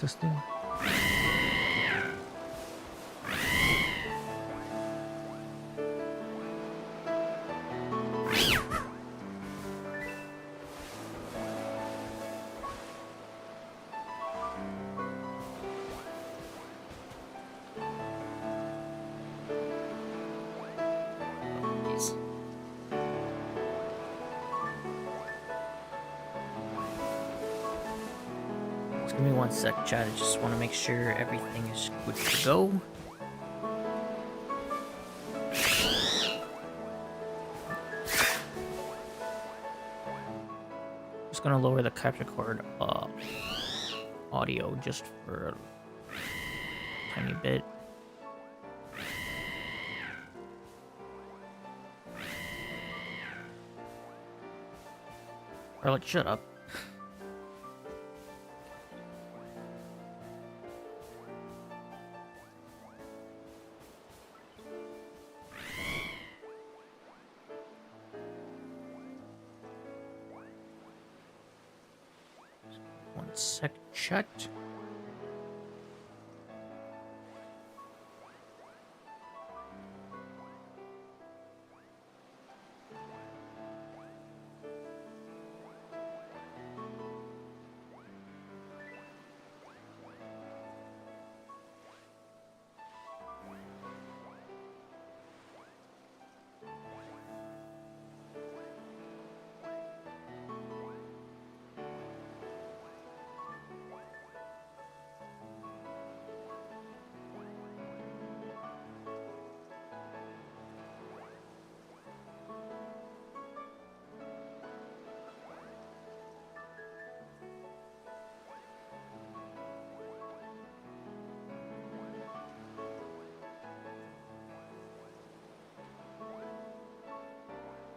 Testing. Give me one sec, chat. I just want to make sure everything is good to go. Just gonna lower the capture card audio just for a tiny bit. Scarlet, shut up. Sec chat.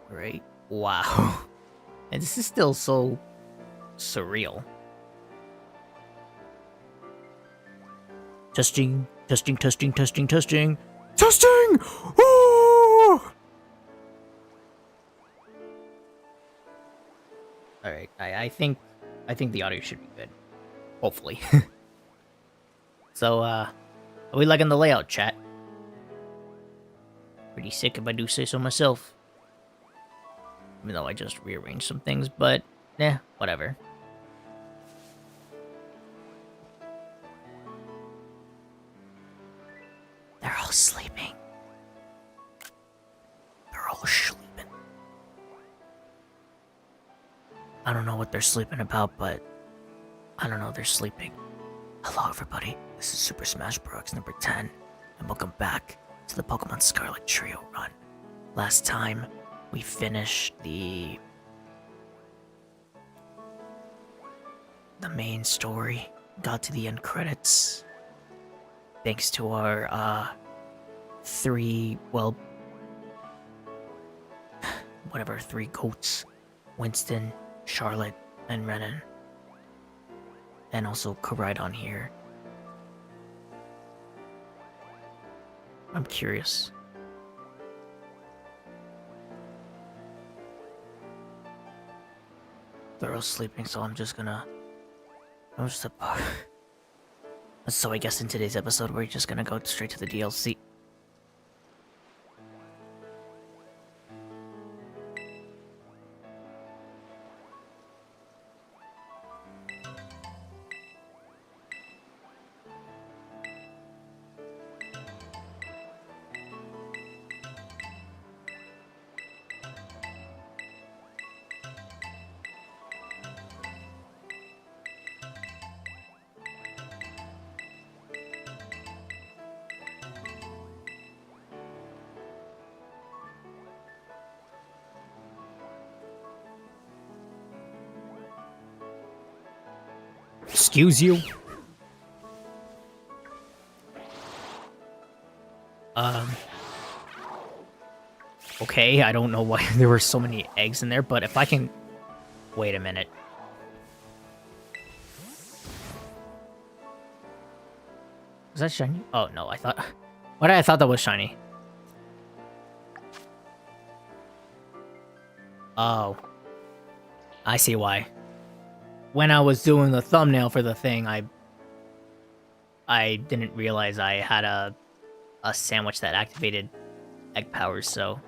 Right? Wow. And this is still so surreal. Testing, testing, testing, testing, testing. Testing! Oh! Alright, I think the audio should be good. Hopefully. So, are we liking the layout, chat? Pretty sick if I do say so myself. Even though I just rearranged some things, but, whatever. I don't know what they're sleeping about, but I don't know, they're sleeping. Hello everybody, this is Super Smash Bros. Number 10, and welcome back to the Pokemon Scarlet Trio run. Last time, we finished the main story, got to the end credits, thanks to our, three goats, Winston, Charlotte, and Renan. And also Koraidon here. I'm curious. They're all sleeping, so So I guess in today's episode, we're just gonna go straight to the DLC. Excuse you? Okay, I don't know why there were so many eggs in there, but if I can... Wait a minute. Was that shiny? Oh, no, I thought... What? I thought that was shiny. Oh. I see why. When I was doing the thumbnail for the thing, I didn't realize I had a sandwich that activated egg powers, so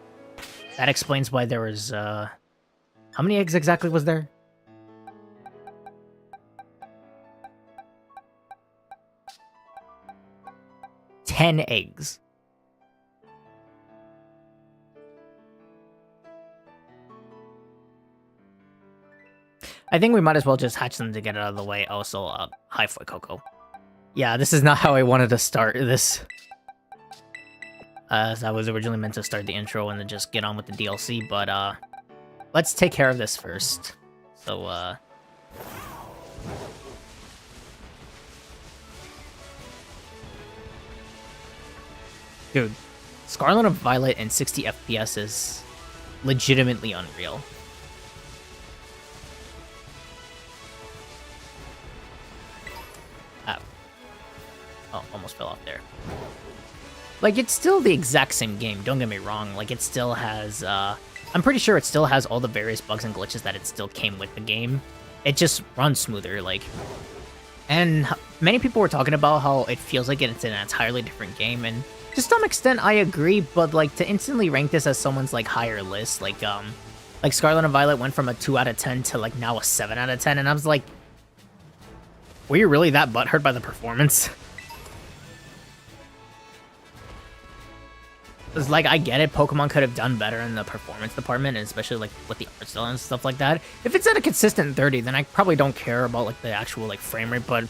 that explains why there was how many eggs exactly was there? 10 eggs. I think we might as well just hatch them to get it out of the way. Also, hi for Coco. Yeah, this is not how I wanted to start this. As I was originally meant to start the intro and then just get on with the DLC, but let's take care of this first. So, dude, Scarlet and Violet in 60 FPS is legitimately unreal. Oh, almost fell off there. Like, it's still the exact same game, don't get me wrong. Like, it still has, I'm pretty sure it still has all the various bugs and glitches that it still came with the game. It just runs smoother, like... And many people were talking about how it feels like it's an entirely different game, and to some extent, I agree, but, like, to instantly rank this as someone's, like, higher list, like Scarlet and Violet went from a 2 out of 10 to, like, now a 7 out of 10, and I was like... Were you really that butthurt by the performance? It's like, I get it, Pokemon could have done better in the performance department, and especially, like, with the art style and stuff like that. If it's at a consistent 30, then I probably don't care about, like, the actual, like, frame rate, but...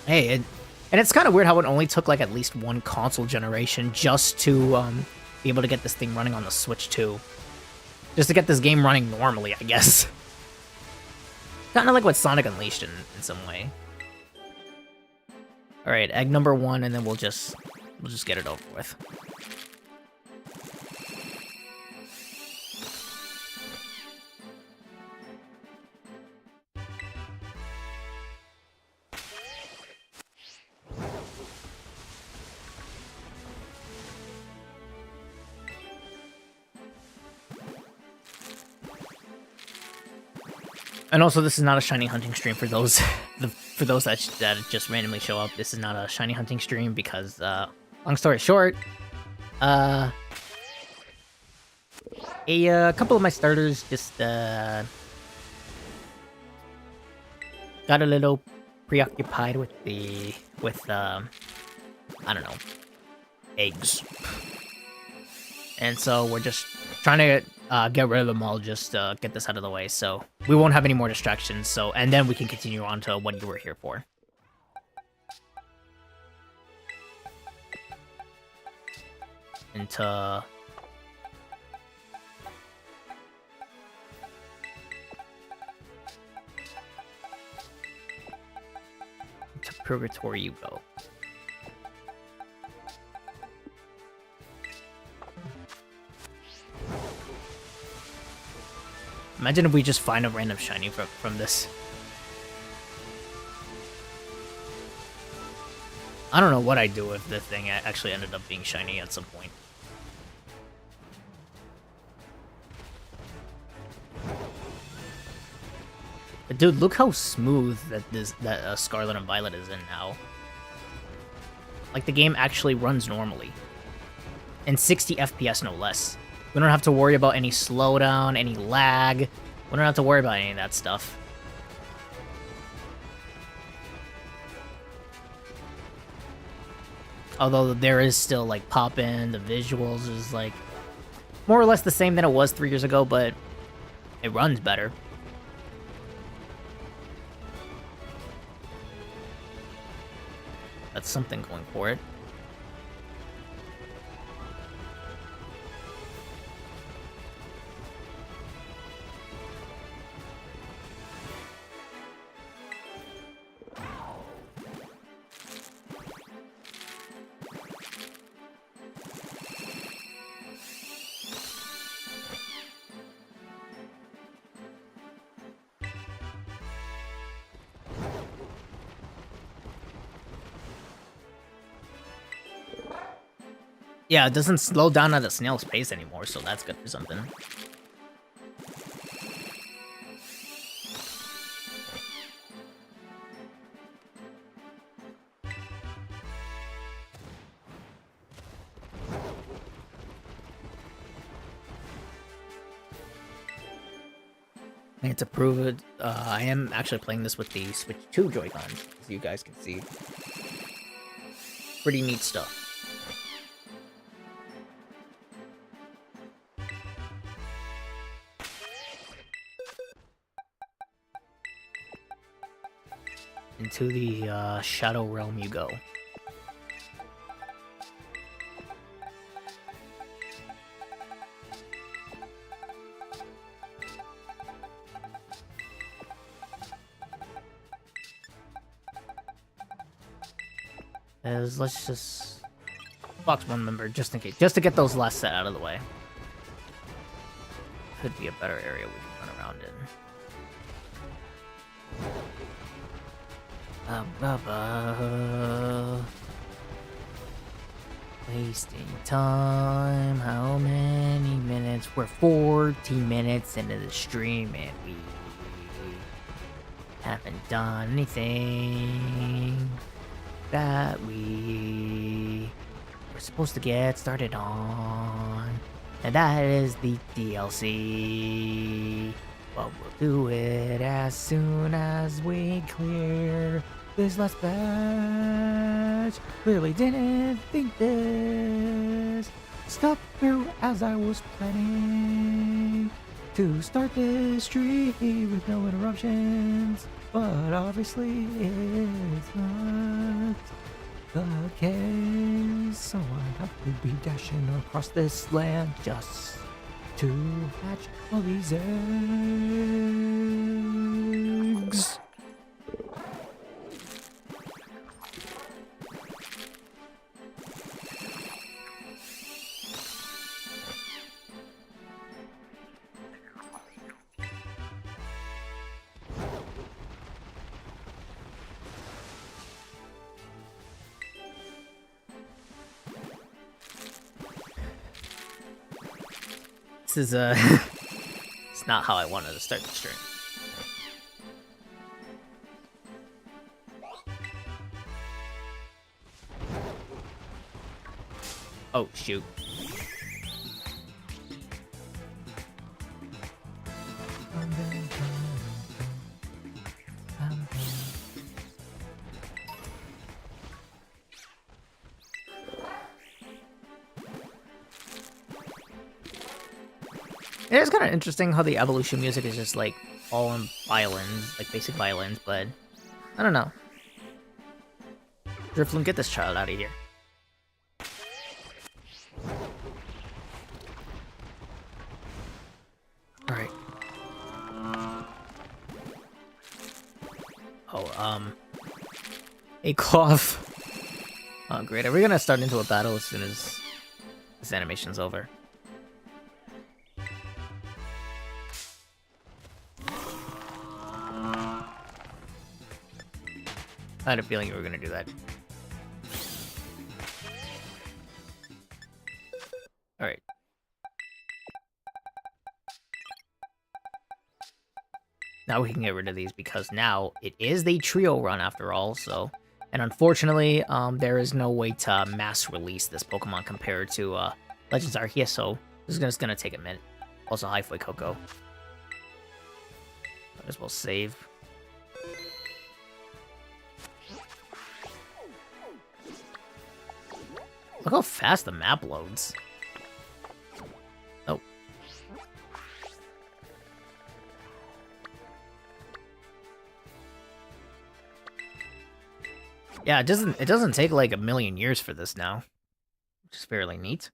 Hey, and it's kind of weird how it only took, like, at least one console generation just to, be able to get this thing running on the Switch, too. Just to get this game running normally, I guess. Kind of like what Sonic Unleashed in some way. Alright, egg number 1, and then we'll just get it over with. And also, this is not a shiny hunting stream for those that just randomly show up. This is not a shiny hunting stream because, long story short, a couple of my starters just got a little preoccupied with I don't know, eggs. And so we're just trying to get rid of them all, just get this out of the way, so we won't have any more distractions. So, and then we can continue on to what you were here for. Into purgatory you go. Imagine if we just find a random shiny from this. I don't know what I'd do if the thing actually ended up being shiny at some point. But dude, look how smooth that Scarlet and Violet is in now. Like, the game actually runs normally. And 60 FPS, no less. We don't have to worry about any slowdown, any lag. We don't have to worry about any of that stuff. Although there is still, like, pop-in, the visuals is, like, more or less the same than it was 3 years ago, but it runs better. That's something going for it. Yeah, it doesn't slow down at a snail's pace anymore, so that's good for something. And to prove it, I am actually playing this with the Switch 2 Joy-Cons, as you guys can see. Pretty neat stuff. Into the Shadow Realm you go. Let's just box one member just in case, just to get those last set out of the way. Could be a better area we can run around in. Wasting time. How many minutes? We're 14 minutes into the stream and we haven't done anything that we were supposed to get started on. And that is the DLC. But we'll do it as soon as we clear this last batch. Really didn't think this stuff through as I was planning to start this stream with no interruptions. But obviously it's not the case, so I have to be dashing across this land just to hatch all these eggs. This is it's not how I wanted to start the stream. Oh shoot. It is kind of interesting how the evolution music is just like all in violins, like basic violins, but I don't know. Drifloon, get this child out of here. Alright. Oh, a cloth. Oh, great. Are we gonna start into a battle as soon as this animation's over? I had a feeling you were gonna do that. Alright. Now we can get rid of these because now it is the trio run after all, so... And unfortunately, there is no way to mass release this Pokemon compared to Legends Arceus, so this is just gonna take a minute. Also, hi Coco. Might as well save. Look how fast the map loads. Oh. Yeah, it doesn't take like a million years for this now, which is fairly neat.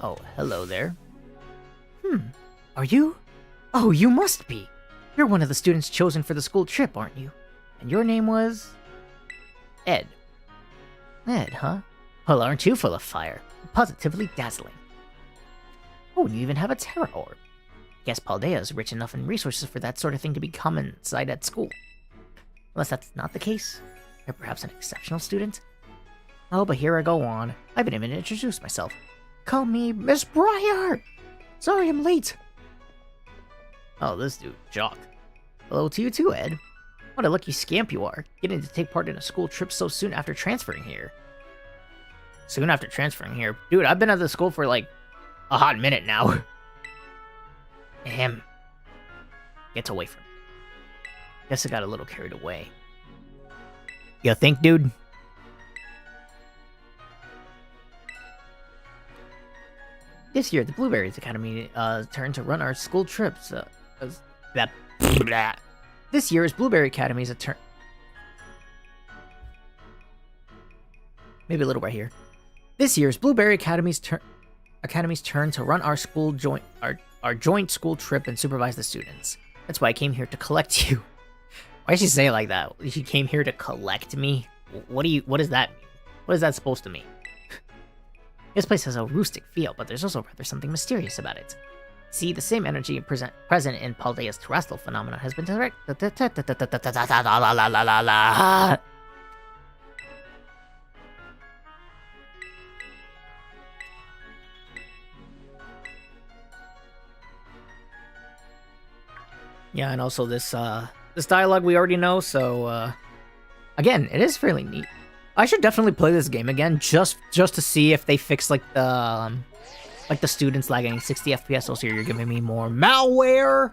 Oh, hello there. Are you? Oh, you must be. You're one of the students chosen for the school trip, aren't you? And your name was... Ed. Ed, huh? Well, aren't you full of fire? Positively dazzling. Oh, and you even have a Terra Orb. Guess Paldea is rich enough in resources for that sort of thing to be common sight at school. Unless that's not the case. You're perhaps an exceptional student? Oh, but here I go on. I haven't even introduced myself. Call me Miss Briar! Sorry I'm late. Oh, this dude, Jock. Hello to you too, Ed. What a lucky scamp you are, getting to take part in a school trip so soon after transferring here. Soon after transferring here? Dude, I've been at the school for like a hot minute now. Ahem. Gets away from me. Guess I got a little carried away. You think, dude? This year, the Blueberries Academy turned to run our school trips. This year's Blueberry Academy's turn. Maybe a little right here. This year's Blueberry Academy's turn to run our joint school trip and supervise the students. That's why I came here to collect you. Why did she say it like that? She came here to collect me? What does that mean? What is that supposed to mean? This place has a rustic feel, but there's also rather something mysterious about it. See, the same energy present in Paldea's terrestrial phenomena has been direct. Yeah, and also this dialogue we already know, so again, it is fairly neat. I should definitely play this game again just to see if they fix like the students lagging 60 FPS. Also, you're giving me more malware.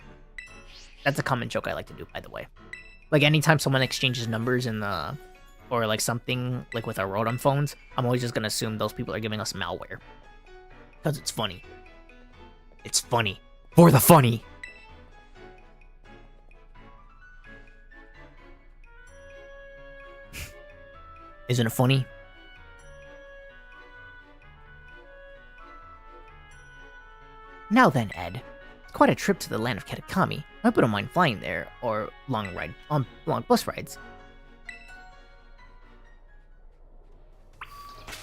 That's a common joke I like to do, by the way. Like anytime someone exchanges numbers in the or like something like with our Rotom phones, I'm always just gonna assume those people are giving us malware because it's funny. It's funny for the funny. Isn't it funny? Now then, Ed. It's quite a trip to the land of Katakami. I hope you don't mind flying there, or long bus rides.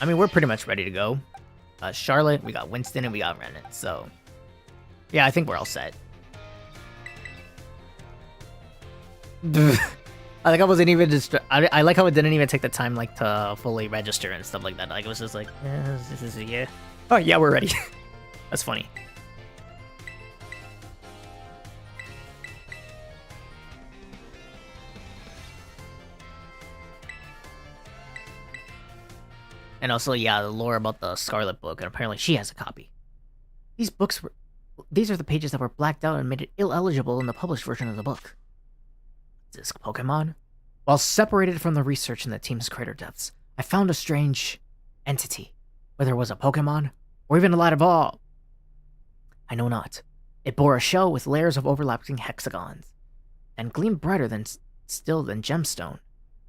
I mean, we're pretty much ready to go. Scarlet, we got Winston, and we got Renan, so... Yeah, I think we're all set. I like I wasn't even I like how it didn't even take the time like to fully register and stuff like that. Like it was just like, this is yeah. Oh yeah, we're ready. That's funny. And also, yeah, the lore about the Scarlet book, and apparently she has a copy. These are the pages that were blacked out and made it illegible in the published version of the book. Disc Pokemon? While separated from the research in the team's crater depths, I found a strange entity. Whether it was a Pokemon, or even a light of all, I know not. It bore a shell with layers of overlapping hexagons, and gleamed brighter than gemstone.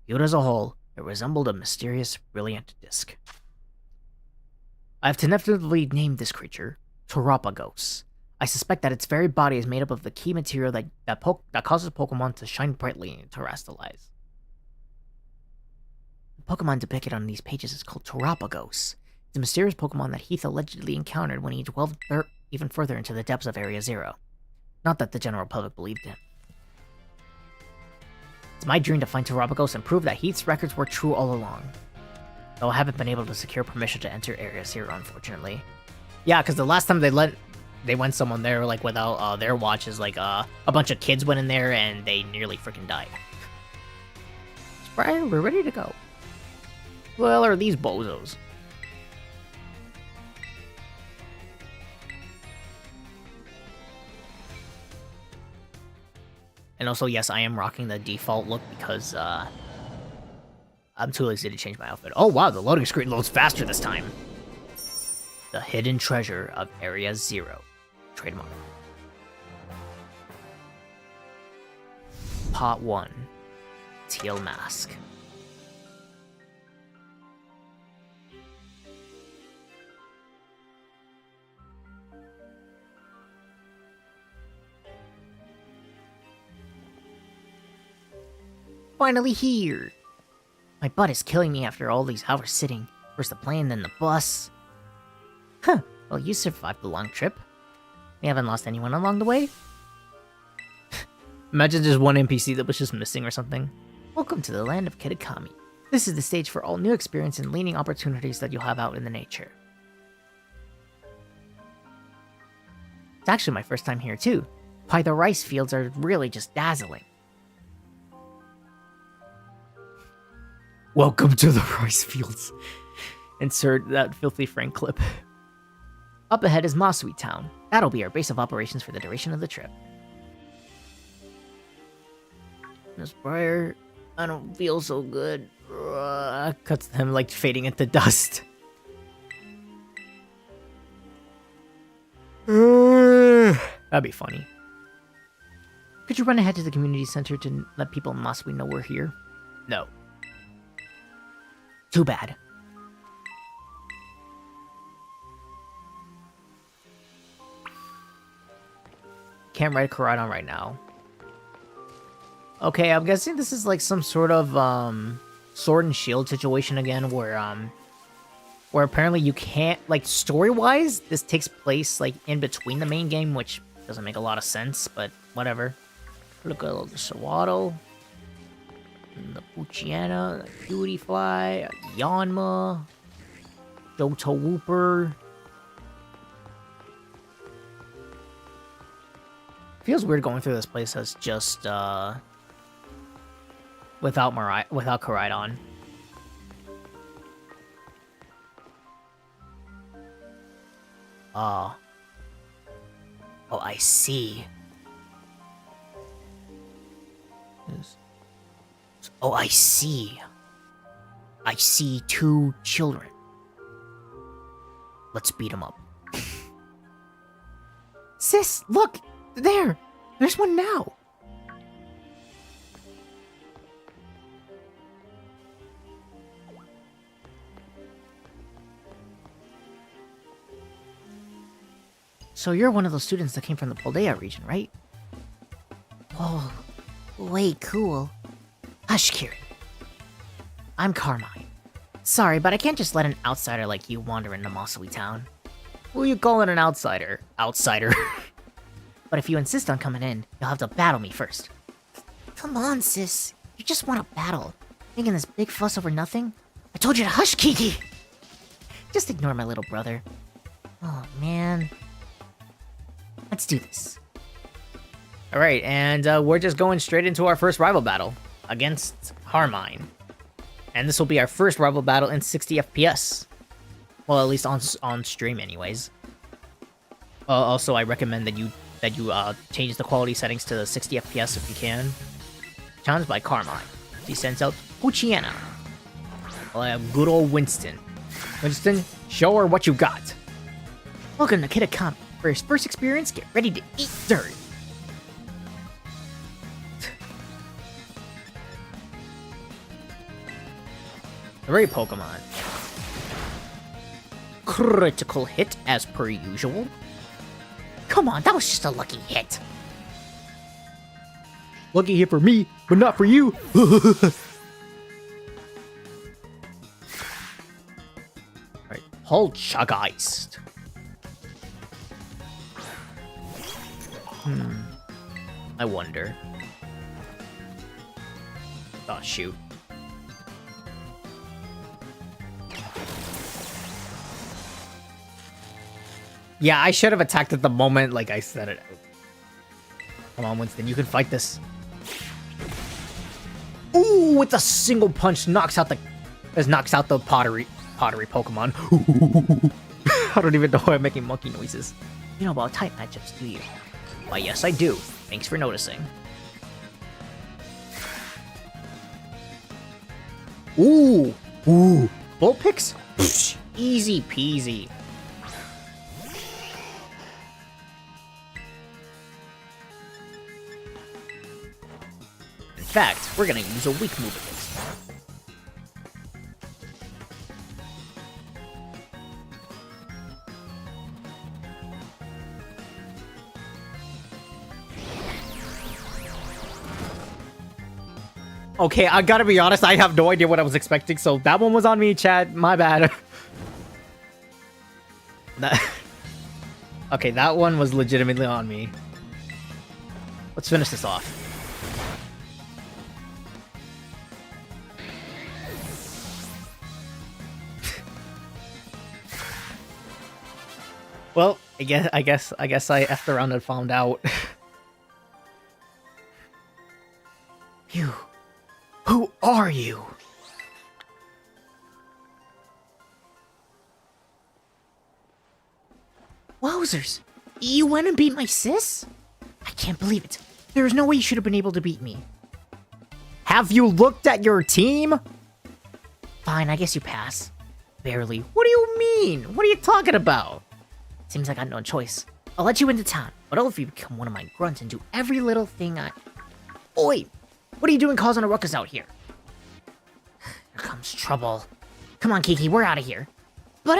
Viewed as a whole, it resembled a mysterious, brilliant disc. I have tentatively named this creature Terapagos. I suspect that its very body is made up of the key material that causes Pokemon to shine brightly and terrestrialize. The Pokemon depicted on these pages is called Terapagos. It's a mysterious Pokemon that Heath allegedly encountered when he delved even further into the depths of Area Zero. Not that the general public believed him. It's my dream to find Terapagos and prove that Heath's records were true all along. Though I haven't been able to secure permission to enter Area Zero, unfortunately. Yeah, because the last time they went someone there, like, without their watches, like, a bunch of kids went in there and they nearly freaking died. Brian, we're ready to go. Well, are these bozos? And also, yes, I am rocking the default look because, I'm too lazy to change my outfit. Oh, wow, the loading screen loads faster this time. The hidden treasure of Area Zero. Trademark. Part 1. Teal Mask. Finally here! My butt is killing me after all these hours sitting. First the plane, then the bus. Huh, well you survived the long trip. We haven't lost anyone along the way? Imagine just one NPC that was just missing or something. Welcome to the land of Kitakami. This is the stage for all new experience and learning opportunities that you'll have out in the nature. It's actually my first time here too. Why, the rice fields are really just dazzling. Welcome to the rice fields. Insert that filthy Frank clip. Up ahead is Masui Town. That'll be our base of operations for the duration of the trip. Miss Briar, I don't feel so good. Cuts him like fading into dust. That'd be funny. Could you run ahead to the community center to let people in Masui know we're here? No. Too bad. Can't ride Koraidon right now. Okay, I'm guessing this is like some sort of sword and shield situation again, where apparently you can't, like, story-wise, this takes place like in between the main game, which doesn't make a lot of sense, but whatever. Look at the Sawaddle. The Poochyena, the Cutiefly, Yanma, Johto Wooper. Feels weird going through this place as just without Koraidon. Oh, I see. Oh, I see. I see 2 children. Let's beat them up. Sis, look! There! There's one now! So you're one of those students that came from the Paldea region, right? Oh, way cool. Hush, Kieran. I'm Carmine. Sorry, but I can't just let an outsider like you wander into Masui Town. Who are you calling an outsider? Outsider. But if you insist on coming in, you'll have to battle me first. Come on, sis. You just want to battle. Making this big fuss over nothing? I told you to hush, Kiki! Just ignore my little brother. Oh, man. Let's do this. Alright, and we're just going straight into our first rival battle against Carmine. And this will be our first rival battle in 60 FPS. Well, at least on stream anyways. Also, I recommend that you change the quality settings to 60 FPS if you can. Challenged by Carmine. She sends out Puchiana. Good old Winston. Winston, show her what you got. Welcome to Kitakami. For his first experience, get ready to eat dirt. Three Pokemon. Critical hit as per usual. Come on, that was just a lucky hit. Lucky hit for me, but not for you. Alright, Poltergeist. I wonder. Oh, shoot. Yeah, I should have attacked at the moment, like I said it. Come on, Winston, you can fight this. Ooh, with a single punch knocks out the pottery Pokemon. I don't even know why I'm making monkey noises. You know about type matchups, do you? Why, yes, I do. Thanks for noticing. Ooh, Bullpix? Easy peasy. In fact, we're gonna use a weak move against him. Okay, I gotta be honest, I have no idea what I was expecting, so that one was on me, chat. My bad. Okay, that one was legitimately on me. Let's finish this off. Well, I guess I effed around and found out. Phew. Who are you? Wowzers! You went and beat my sis? I can't believe it. There is no way you should have been able to beat me. Have you looked at your team? Fine, I guess you pass. Barely. What do you mean? What are you talking about? Seems like I got no choice. I'll let you into town, but only if you become one of my grunts and do every little thing I... Oi! What are you doing causing a ruckus out here? Here comes trouble. Come on, Kiki, we're out of here. But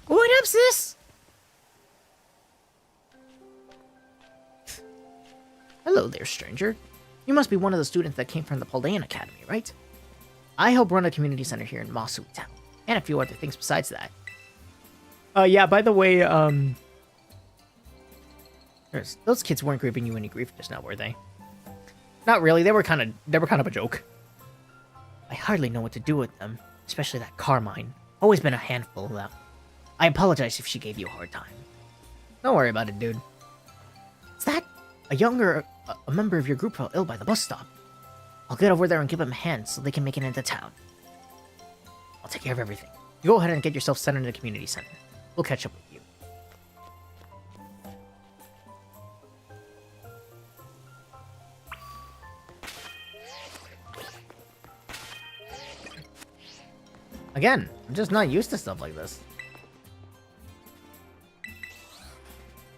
what up, sis? Hello there, stranger. You must be one of the students that came from the Paldean Academy, right? I help run a community center here in Masui Town, and a few other things besides that. Yeah, by the way, those kids weren't giving you any grief just now, were they? Not really, they were kind of a joke. I hardly know what to do with them, especially that Carmine. Always been a handful of them. I apologize if she gave you a hard time. Don't worry about it, dude. Is that a member of your group fell ill by the bus stop? I'll get over there and give them a hand so they can make it into town. I'll take care of everything. You go ahead and get yourself sent into the community center. We'll catch up with you. Again, I'm just not used to stuff like this.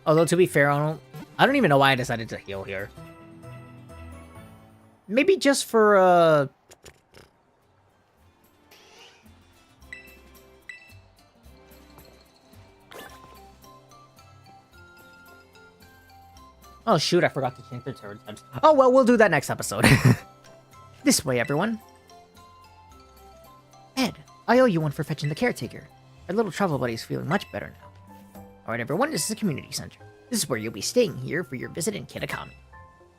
Although, to be fair, I don't even know why I decided to heal here. Maybe just for, Oh shoot, I forgot to change the turret times. Oh well, we'll do that next episode. This way, everyone. Ed, I owe you one for fetching the caretaker. Our little travel buddy's feeling much better now. Alright everyone, this is a community center. This is where you'll be staying here for your visit in Kitakami.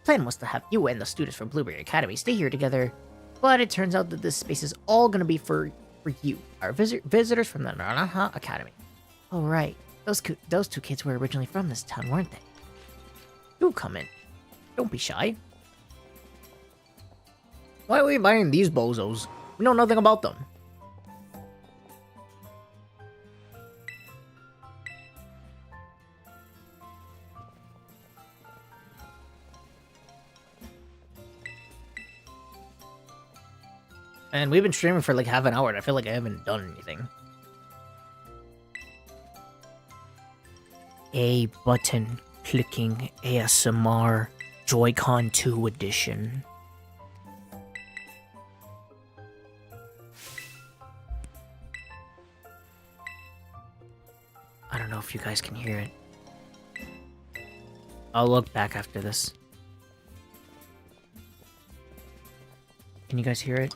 Plan was to have you and the students from Blueberry Academy stay here together, but it turns out that this space is all gonna be for you, our visitors from the Naraha Academy. Oh right, those two kids were originally from this town, weren't they? Do come in. Don't be shy. Why are we buying these bozos? We know nothing about them. And we've been streaming for like half an hour, and I feel like I haven't done anything. A button clicking ASMR Joy-Con 2 edition. I don't know if you guys can hear it. I'll look back after this. Can you guys hear it?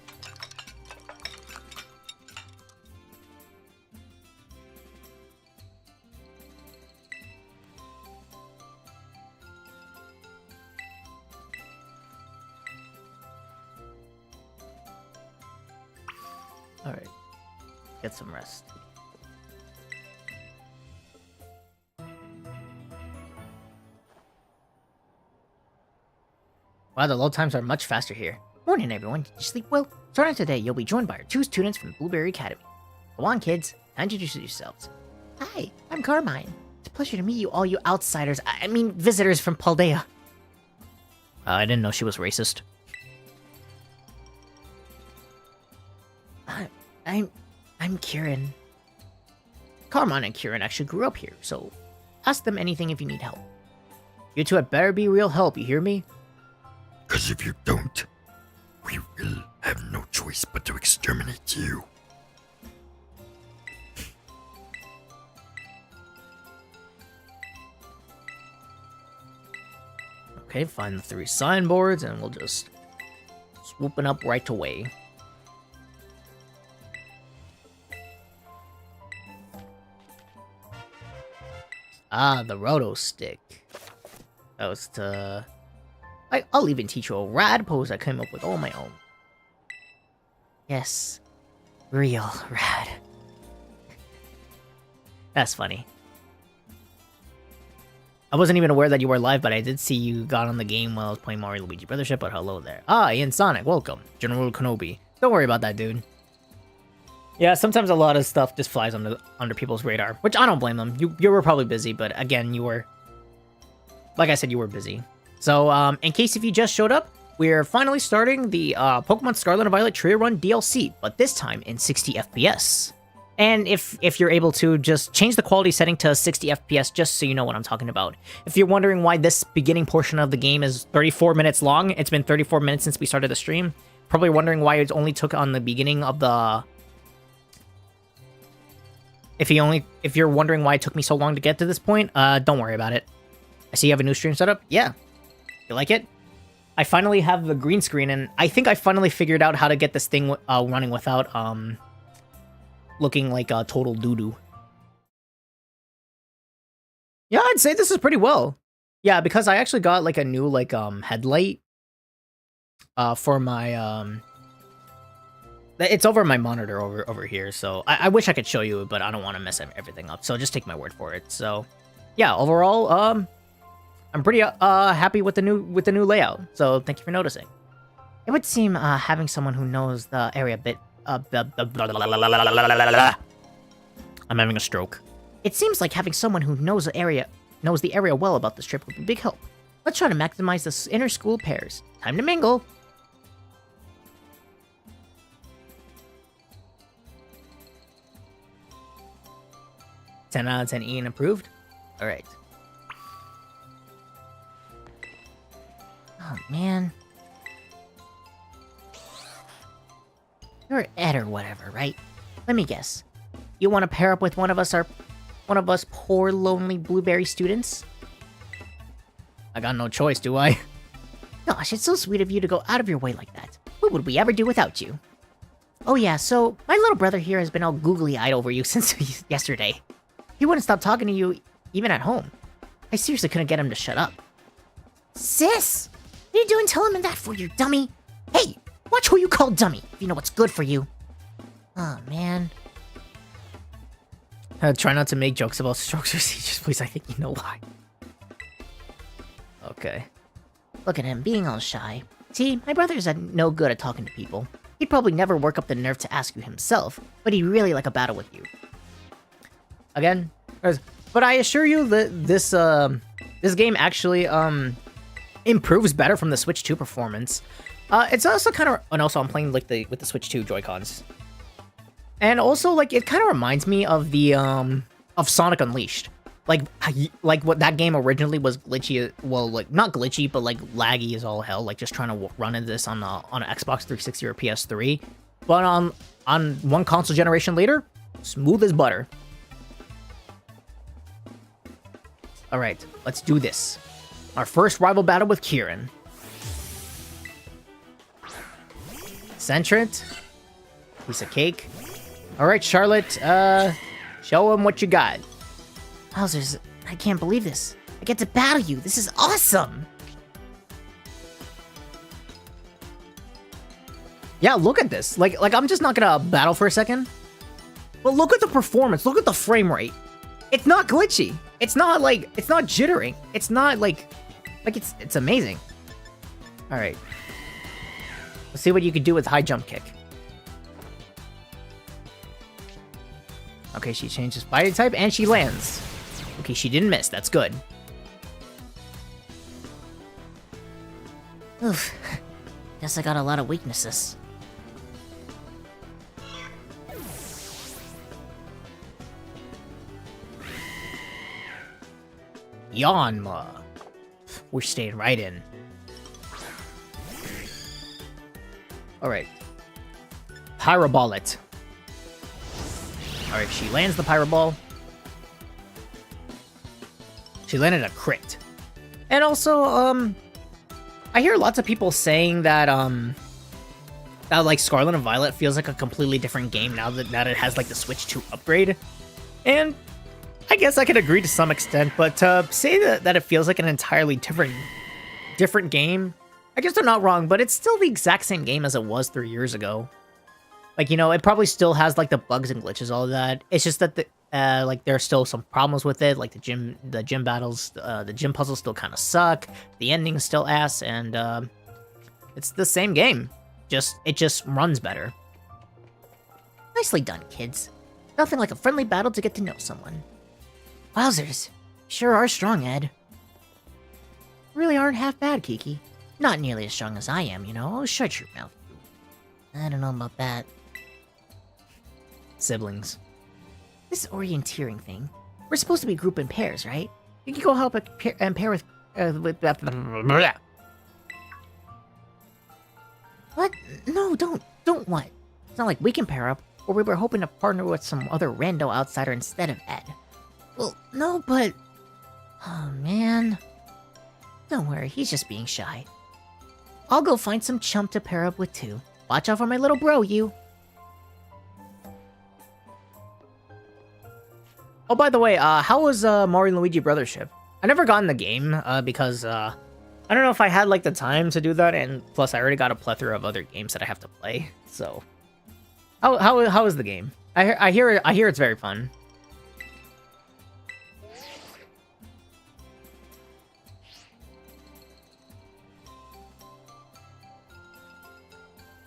Alright. Get some rest. Wow, the load times are much faster here. Morning, everyone. Did you sleep well? Starting today, you'll be joined by our 2 students from the Blueberry Academy. Go on, kids. Introduce yourselves. Hi, I'm Carmine. It's a pleasure to meet you, all you outsiders. I mean, visitors from Paldea. I didn't know she was racist. I'm Kieran. Carmine and Kieran actually grew up here, so ask them anything if you need help. You two had better be real help, you hear me? 'Cause if you don't, we will have no choice but to exterminate you. Okay, find the 3 signboards, and we'll just swooping up right away. Ah, the roto stick. That was to... I'll even teach you a rad pose I came up with all my own. Yes. Real rad. That's funny. I wasn't even aware that you were live, but I did see you got on the game while I was playing Mario Luigi Brothership, but hello there. Ah, Ian Sonic, welcome. General Kenobi. Don't worry about that, dude. Yeah, sometimes a lot of stuff just flies under people's radar, which I don't blame them. You were probably busy, but again, you were... Like I said, you were busy. So, in case if you just showed up, we're finally starting the Pokemon Scarlet and Violet Trio Run DLC, but this time in 60 FPS. And if you're able to, just change the quality setting to 60 FPS, just so you know what I'm talking about. If you're wondering why this beginning portion of the game is 34 minutes long, it's been 34 minutes since we started the stream. Probably wondering why it only took on the beginning of the... If you're wondering why it took me so long to get to this point, don't worry about it. I see you have a new stream setup? Yeah. You like it? I finally have the green screen, and I think I finally figured out how to get this thing running without looking like a total doo-doo. Yeah, I'd say this is pretty well. Yeah, because I actually got like a new like headlight for my it's over my monitor over here, so I wish I could show you, but I don't want to mess everything up, so just take my word for it. So yeah, overall, I'm pretty happy with the new layout, so thank you for noticing. It would seem having someone who knows the area a bit I'm having a stroke. It seems like having someone who knows the area well about this trip would be a big help. Let's try to maximize the inter-school pairs. Time to mingle. 10 out of 10 Ian approved. All right. Oh man. You're Ed or whatever, right? Let me guess. You want to pair up with one of us poor lonely blueberry students? I got no choice, do I? Gosh, it's so sweet of you to go out of your way like that. What would we ever do without you? Oh yeah, so my little brother here has been all googly-eyed over you since yesterday. He wouldn't stop talking to you even at home. I seriously couldn't get him to shut up. Sis! What are you doing telling him that for, you dummy? Hey, watch who you call dummy, if you know what's good for you. Oh, man. Try not to make jokes about strokes or seizures, please. I think you know why. Okay. Look at him, being all shy. See, my brother's no good at talking to people. He'd probably never work up the nerve to ask you himself, but he'd really like a battle with you. Again, but I assure you that this game actually improves better from the Switch 2 performance. It's also kind of, and also I'm playing like with the Switch 2 Joy-Cons. And also, like, it kind of reminds me of the, of Sonic Unleashed. Like what that game originally was glitchy, well, like, not glitchy, but, like, laggy as all hell, like, just trying to run into this on an Xbox 360 or PS3. But on one console generation later, smooth as butter. Alright, let's do this. Our first rival battle with Kieran. Centrant. Piece of cake. Alright, Scarlet, show him what you got. Wowzers, I can't believe this. I get to battle you. This is awesome. Yeah, look at this. Like I'm just not gonna battle for a second. But look at the performance. Look at the frame rate. It's not glitchy. It's not jittering. It's not like it's amazing. All right. Let's see what you can do with high jump kick. Okay, she changes fighting type and she lands. Okay, she didn't miss. That's good. Oof. Guess I got a lot of weaknesses. Yanma. We're staying right in. Alright. Pyroball it. Alright, she lands the Pyroball. She landed a crit. And also, I hear lots of people saying that, that, like, Scarlet and Violet feels like a completely different game now that it has, like, the Switch 2 upgrade. And I guess I could agree to some extent, but to say that it feels like an entirely different game, I guess they're not wrong, but it's still the exact same game as it was 3 years ago. Like, you know, it probably still has, like, the bugs and glitches, all of that. It's just that, like, there are still some problems with it, like the gym battles, the gym puzzles still kind of suck, the ending's still ass, and, it's the same game. It just runs better. Nicely done, kids. Nothing like a friendly battle to get to know someone. Wowzers. Sure are strong, Ed. Really aren't half bad, Kiki. Not nearly as strong as I am, you know. Oh, shut your mouth. I don't know about that. Siblings. This orienteering thing. We're supposed to be grouped in pairs, right? You can go help and pair with What? No, don't what? It's not like we can pair up, or we were hoping to partner with some other rando outsider instead of Ed. Well, no, but... Oh, man. Don't worry, he's just being shy. I'll go find some chump to pair up with too. Watch out for my little bro, you. Oh, by the way, how was Mario and Luigi Brothership? I never got in the game, because, I don't know if I had, like, the time to do that, and plus I already got a plethora of other games that I have to play, so... How is the game? I hear it's very fun.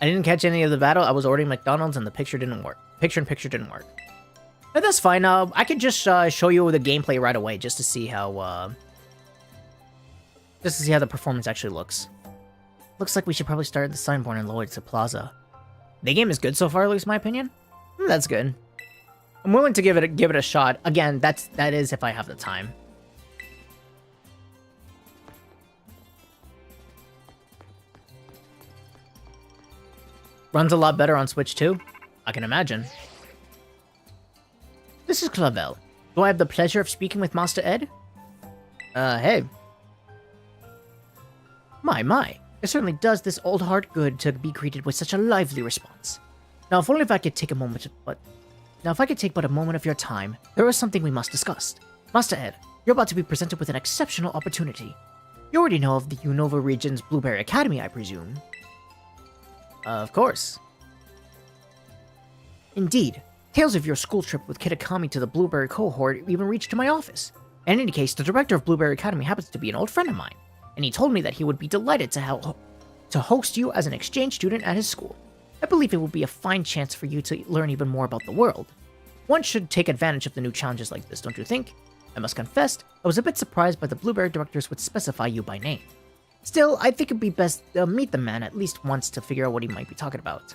I didn't catch any of the battle. I was ordering McDonald's and the picture didn't work. Picture-in-picture didn't work. But that's fine. I could just show you the gameplay right away just to see how the performance actually looks. Looks like we should probably start at the signboard and lower it to Plaza. The game is good so far, at least in my opinion. That's good. I'm willing to give it a shot. Again, that is if I have the time. Runs a lot better on Switch too. I can imagine. This is Clavel. Do I have the pleasure of speaking with Master Ed? Hey. My. It certainly does this old heart good to be greeted with such a lively response. Now, if I could take but a moment of your time, there is something we must discuss. Master Ed, you're about to be presented with an exceptional opportunity. You already know of the Unova region's Blueberry Academy, I presume. Of course. Indeed. Tales of your school trip with Kitakami to the Blueberry cohort even reached to my office. In any case, the director of Blueberry Academy happens to be an old friend of mine, and he told me that he would be delighted to host you as an exchange student at his school. I believe it would be a fine chance for you to learn even more about the world. One should take advantage of the new challenges like this, don't you think? I must confess, I was a bit surprised by the Blueberry directors would specify you by name. Still, I think it'd be best to meet the man at least once to figure out what he might be talking about.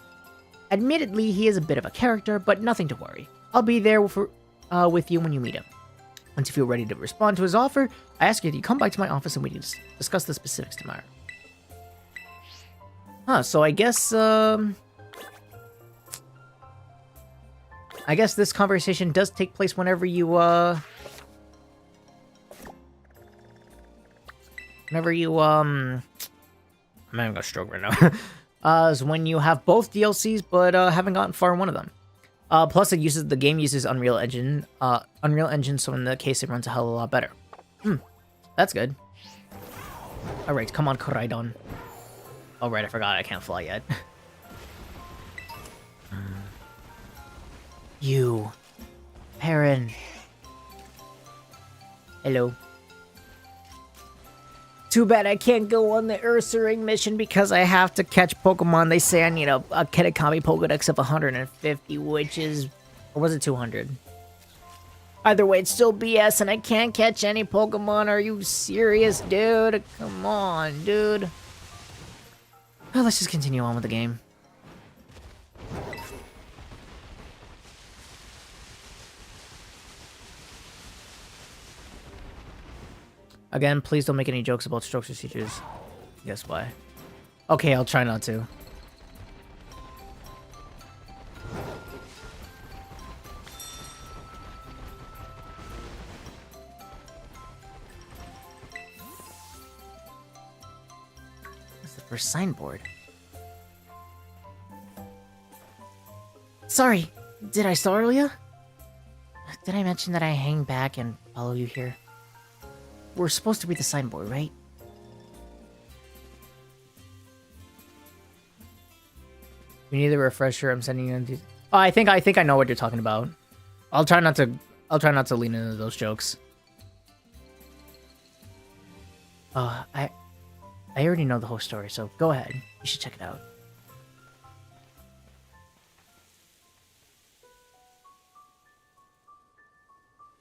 Admittedly, he is a bit of a character, but nothing to worry. I'll be there with you when you meet him. Once you feel ready to respond to his offer, I ask you to come by to my office and we can discuss the specifics tomorrow. Huh, so I guess this conversation does take place whenever you, I'm having a stroke right now. Is when you have both DLCs, but haven't gotten far in one of them. Plus, the game uses Unreal Engine, so in the case it runs a hell of a lot better. That's good. All right, come on, Koraidon. Oh right, I forgot I can't fly yet. You, Perrin. Hello. Too bad I can't go on the Ursaring mission because I have to catch Pokemon. They say I need a Kitakami Pokedex of 150, which is... Or was it 200? Either way, it's still BS and I can't catch any Pokemon. Are you serious, dude? Come on, dude. Well, let's just continue on with the game. Again, please don't make any jokes about strokes or seizures. Guess why? Okay, I'll try not to. What's the first signboard? Sorry, did I startle you? Did I mention that I hang back and follow you here? We're supposed to read the signboard, right? We need a refresher. I'm sending you into... Oh, I think I know what you're talking about. I'll try not to lean into those jokes. I already know the whole story, so go ahead. You should check it out.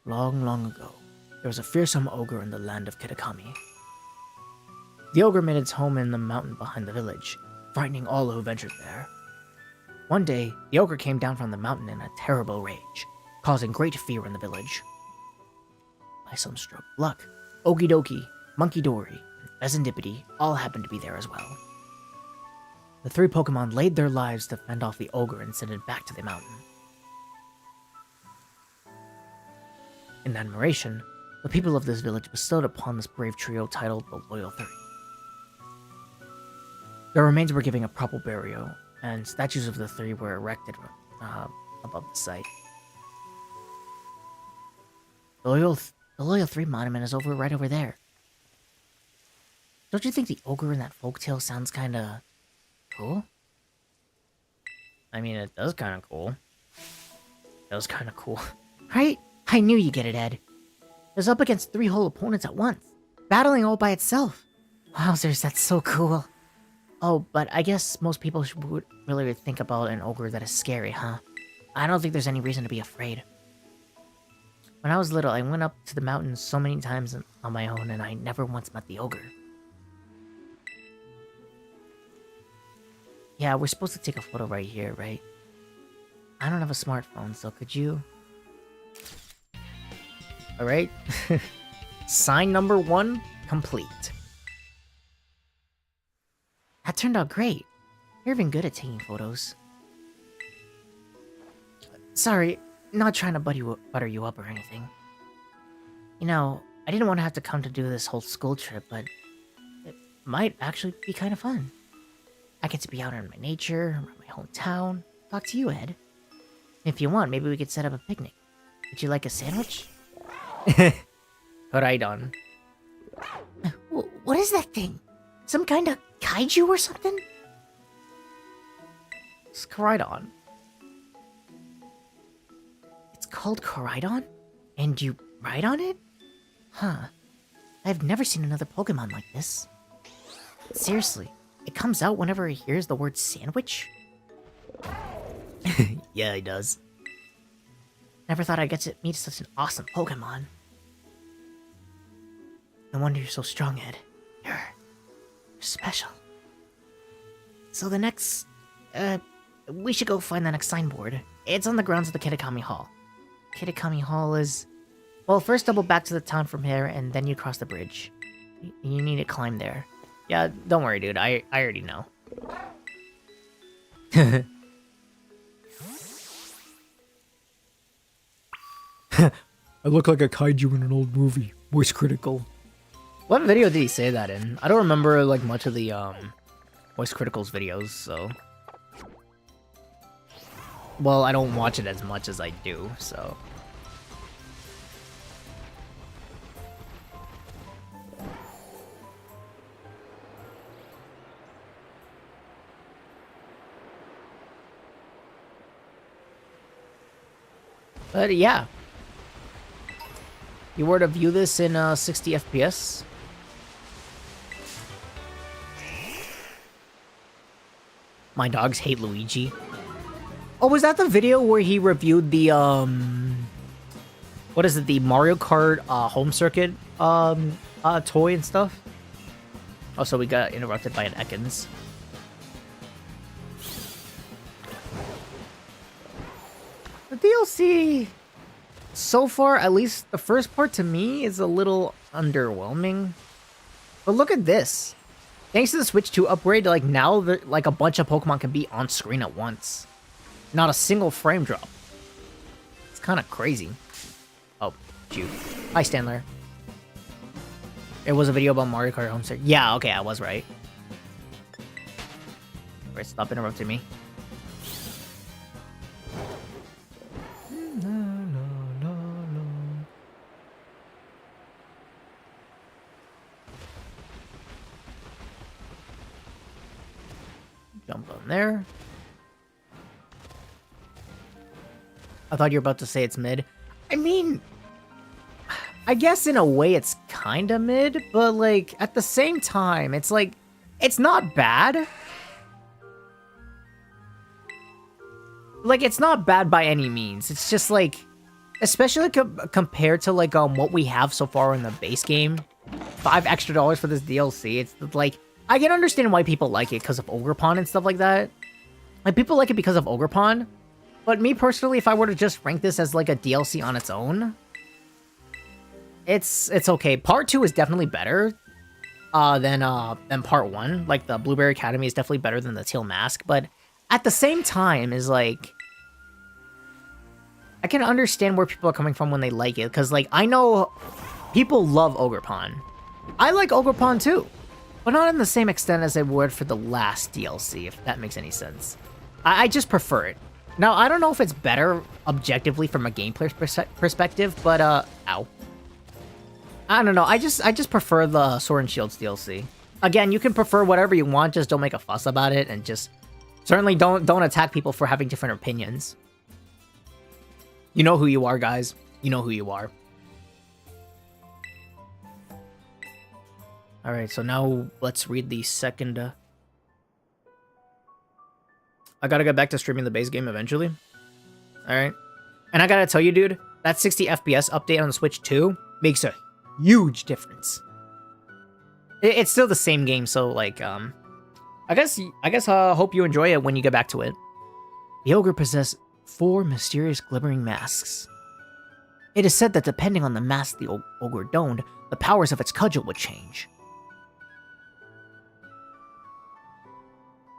Long, long ago, there was a fearsome ogre in the land of Kitakami. The ogre made its home in the mountain behind the village, frightening all who ventured there. One day, the ogre came down from the mountain in a terrible rage, causing great fear in the village. By some stroke of luck, Okidoki, Monkey Dory, and Pheasantipity all happened to be there as well. The three Pokemon laid their lives to fend off the ogre and send it back to the mountain. In admiration, the people of this village bestowed upon this brave trio titled the Loyal Three. Their remains were given a proper burial, and statues of the three were erected above the site. The Loyal Three monument is right over there. Don't you think the ogre in that folktale sounds kinda... cool? I mean, it does kinda cool. It was kinda cool. Right? I knew you'd get it, Ed. It was up against three whole opponents at once, battling all by itself. Wowzers, that's so cool. Oh, but I guess most people would really think about an ogre that is scary, huh? I don't think there's any reason to be afraid. When I was little, I went up to the mountains so many times on my own, and I never once met the ogre. Yeah, we're supposed to take a photo right here, right? I don't have a smartphone, so could you... Alright. Sign number 1 complete. That turned out great. You're even good at taking photos. Sorry, not trying to butter you up or anything. You know, I didn't want to have to come to do this whole school trip, but it might actually be kind of fun. I get to be out in my nature, around my hometown, talk to you, Ed. If you want, maybe we could set up a picnic. Would you like a sandwich? Koraidon. What is that thing? Some kind of kaiju or something? It's Koraidon. It's called Koraidon? And you ride on it? Huh. I've never seen another Pokemon like this. Seriously, it comes out whenever it hears the word sandwich? Yeah, it does. Never thought I'd get to meet such an awesome Pokemon. No wonder you're so strong, Ed. special. So the next... we should go find the next signboard. It's on the grounds of the Kitakami Hall. Kitakami Hall is... Well, first double back to the town from here, and then you cross the bridge. You need to climb there. Yeah, don't worry, dude. I already know. I look like a kaiju in an old movie. Voice critical. What video did he say that in? I don't remember like much of the Voice Critical's videos, so. Well, I don't watch it as much as I do, so. But yeah. You were to view this in 60 FPS. My dogs hate Luigi. Oh, was that the video where he reviewed the what is it, the Mario Kart home circuit toy and stuff? Oh, so we got interrupted by an Ekans. The DLC so far, at least the first part to me, is a little underwhelming. But look at this. Thanks to the Switch 2 upgrade, like now, like a bunch of Pokemon can be on screen at once. Not a single frame drop. It's kind of crazy. Oh, shoot. Hi, Stanler. There was a video about Mario Kart Home Circuit. Yeah, okay, I was right. Alright, stop interrupting me. Jump on there. I thought you were about to say it's mid. I mean, I guess in a way it's kind of mid, but like at the same time, it's like, it's not bad. Like, it's not bad by any means. It's just like, especially compared to like what we have so far in the base game, $5 extra for this DLC. It's like, I can understand why people like it because of Ogerpon and stuff like that. Like, people like it because of Ogerpon. But me personally, if I were to just rank this as like a DLC on its own, it's okay. Part 2 is definitely better than Part 1. Like, the Blueberry Academy is definitely better than the Teal Mask. But at the same time, is like, I can understand where people are coming from when they like it. Because, like, I know people love Ogerpon. I like Ogerpon too. But not in the same extent as I would for the last DLC, if that makes any sense. I just prefer it. Now, I don't know if it's better objectively from a gameplay perspective, but, ow. I don't know, I just prefer the Sword and Shields DLC. Again, you can prefer whatever you want, just don't make a fuss about it, and just certainly don't attack people for having different opinions. You know who you are, guys. You know who you are. Alright, so now let's read the second... I gotta get back to streaming the base game eventually. Alright. And I gotta tell you, dude, that 60 FPS update on the Switch 2 makes a huge difference. It's still the same game, so, like, I guess, hope you enjoy it when you get back to it. The ogre possessed 4 mysterious glimmering masks. It is said that depending on the mask the ogre donned, the powers of its cudgel would change.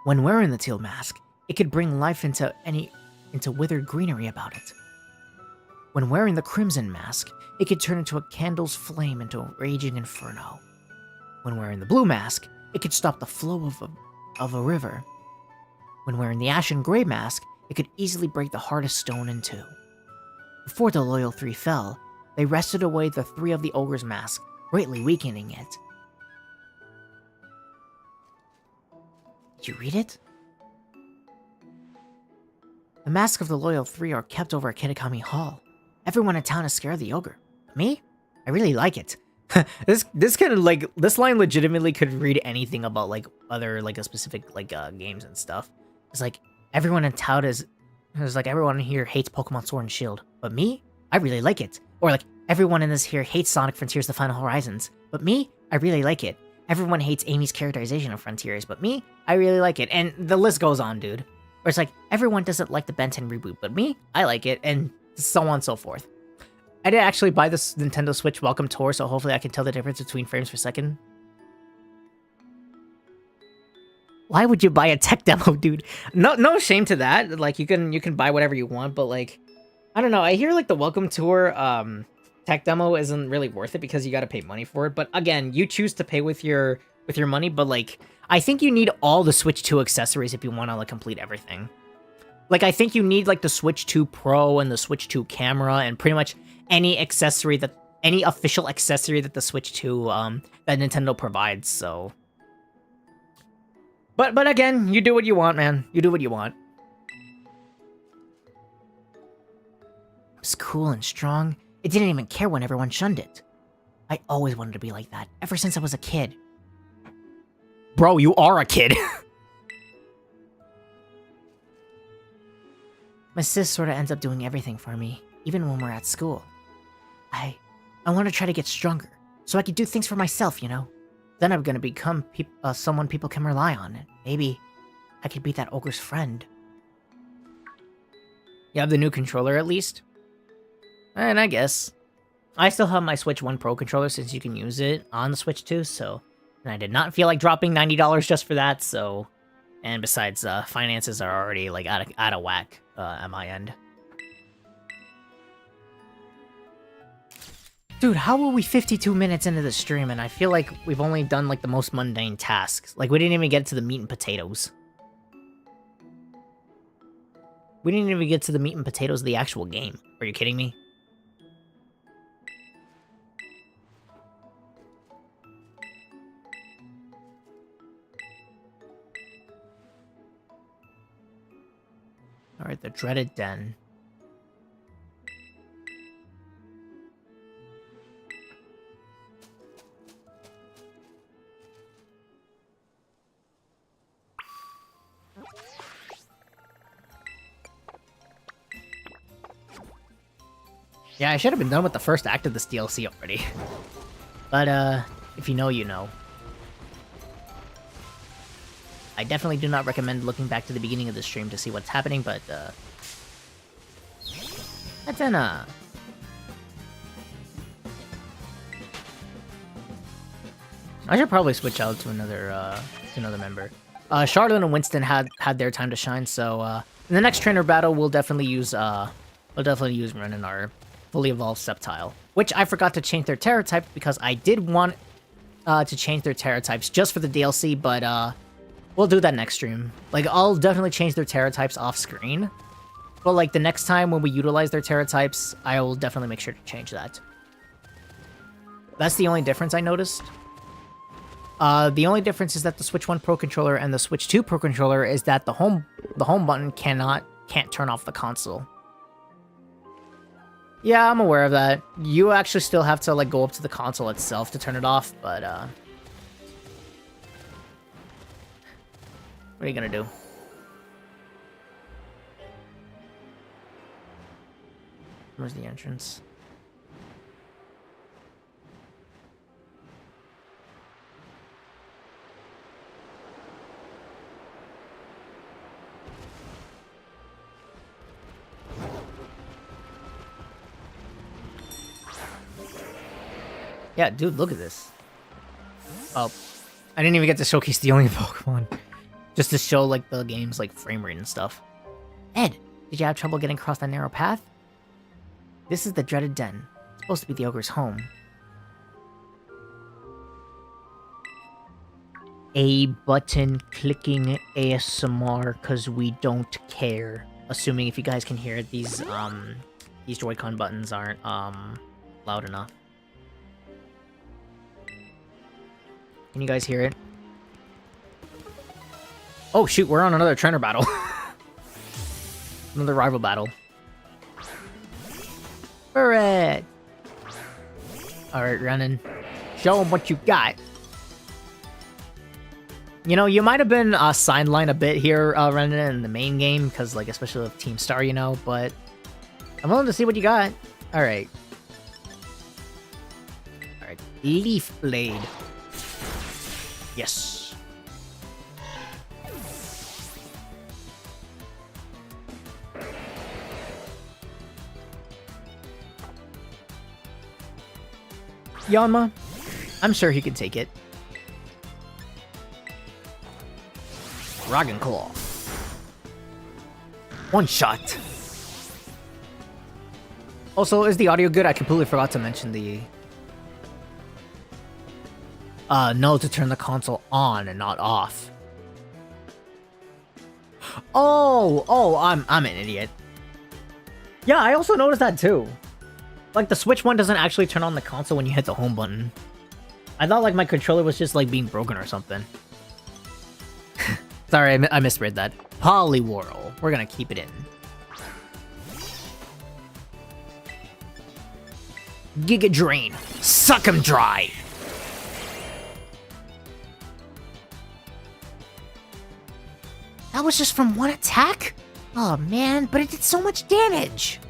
When wearing the teal mask, it could bring life into withered greenery about it. When wearing the crimson mask, it could turn into a candle's flame into a raging inferno. When wearing the blue mask, it could stop the flow of a river. When wearing the ashen gray mask, it could easily break the hardest stone in two. Before the loyal 3 fell, they wrested away the 3 of the ogre's mask, greatly weakening it. Did you read it? The masks of the loyal 3 are kept over at Kitakami Hall. Everyone in town is scared of the ogre. Me? I really like it. This kind of like, this line legitimately could read anything about like other like a specific like games and stuff. It's like everyone in town everyone here hates Pokemon Sword and Shield, but me, I really like it. Or like everyone in this here hates Sonic Frontiers: The Final Horizons, but me, I really like it. Everyone hates Amy's characterization of Frontiers, but me, I really like it. And the list goes on, dude. Where it's like, everyone doesn't like the Ben 10 reboot, but me, I like it, and so on and so forth. I did actually buy this Nintendo Switch Welcome Tour, so hopefully I can tell the difference between frames per second. Why would you buy a tech demo, dude? No shame to that. Like, you can buy whatever you want, but like, I don't know. I hear like the Welcome Tour tech demo isn't really worth it because you got to pay money for it. But again, you choose to pay with your money. But like, I think you need all the Switch 2 accessories if you want to like complete everything. Like, I think you need like the Switch 2 Pro and the Switch 2 camera and pretty much any official accessory that the Switch 2 that Nintendo provides. So, but again, you do what you want, man. You do what you want. It was cool and strong. It didn't even care when everyone shunned it. I always wanted to be like that, ever since I was a kid. Bro, you are a kid. My sis sort of ends up doing everything for me, even when we're at school. I want to try to get stronger, so I can do things for myself, you know? Then I'm gonna become someone people can rely on, and maybe I could be that ogre's friend. You have the new controller at least? And I guess. I still have my Switch 1 Pro controller since you can use it on the Switch 2, so... And I did not feel like dropping $90 just for that, so... And besides, finances are already, like, out of whack at my end. Dude, how are we 52 minutes into the stream and I feel like we've only done, like, the most mundane tasks? Like, we didn't even get to the meat and potatoes. We didn't even get to the meat and potatoes of the actual game. Are you kidding me? Alright, the dreaded den. Yeah, I should have been done with the first act of this DLC already. But, if you know, you know. I definitely do not recommend looking back to the beginning of the stream to see what's happening, but, that's I should probably switch out to another member. Charlotte and Winston had their time to shine, so, in the next trainer battle, we'll definitely use Ren in our fully evolved Sceptile. Which I forgot to change their Terra type because I did want, to change their Terra types just for the DLC, but, we'll do that next stream. Like, I'll definitely change their Terra types off screen. But, like, the next time when we utilize their Terra types, I will definitely make sure to change that. That's the only difference I noticed. The only difference is that the Switch 1 Pro controller and the Switch 2 Pro controller is that the home button can't turn off the console. Yeah, I'm aware of that. You actually still have to, like, go up to the console itself to turn it off, but, what are you gonna do? Where's the entrance? Yeah, dude, look at this. Oh, I didn't even get to showcase the only Pokemon. Just to show, like, the game's, like, frame rate and stuff. Ed, did you have trouble getting across that narrow path? This is the dreaded den. It's supposed to be the ogre's home. A button clicking ASMR, cause we don't care. Assuming if you guys can hear it, these Joy-Con buttons aren't, loud enough. Can you guys hear it? Oh shoot, we're on another trainer battle. Another rival battle. Alright. Alright, Renan. Show him what you got. You know, you might have been sidelined a bit here, Renan, in the main game, because, like, especially with Team Star, you know, but I'm willing to see what you got. Alright. Alright, Leaf Blade. Yes. Yanma, I'm sure he can take it. Dragon Claw. One shot. Also, is the audio good? I completely forgot to mention the... no, to turn the console on and not off. Oh, I'm an idiot. Yeah, I also noticed that too. Like, the Switch one doesn't actually turn on the console when you hit the home button. I thought, like, my controller was just, like, being broken or something. Sorry, I misread that. Poliwhirl. We're gonna keep it in. Giga Drain. Suck 'em dry. That was just from one attack? Oh man, but it did so much damage.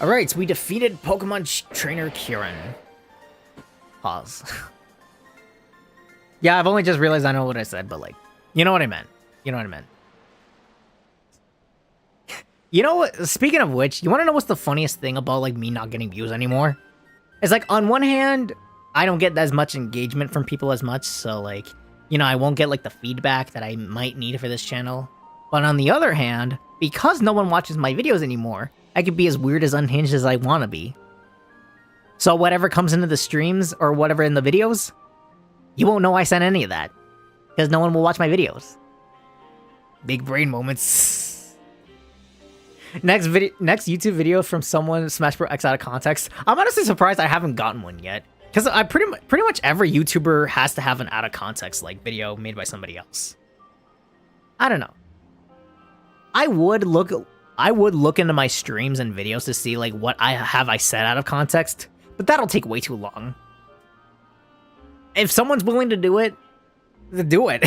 Alright, so we defeated Pokemon Trainer Kieran. Pause. Yeah, I've only just realized I know what I said, but like, you know what I meant. You know what I meant. You know what? Speaking of which, you want to know what's the funniest thing about like me not getting views anymore? It's like on one hand, I don't get as much engagement from people as much, so like, you know, I won't get like the feedback that I might need for this channel. But on the other hand, because no one watches my videos anymore, I could be as weird as unhinged as I want to be. So whatever comes into the streams or whatever in the videos, you won't know I sent any of that. Because no one will watch my videos. Big brain moments. Next YouTube video from someone Smash Bros. X out of context. I'm honestly surprised I haven't gotten one yet. Because I pretty much every YouTuber has to have an out of context like video made by somebody else. I don't know. I would look into my streams and videos to see like what I said out of context, but that'll take way too long. If someone's willing to do it, then do it.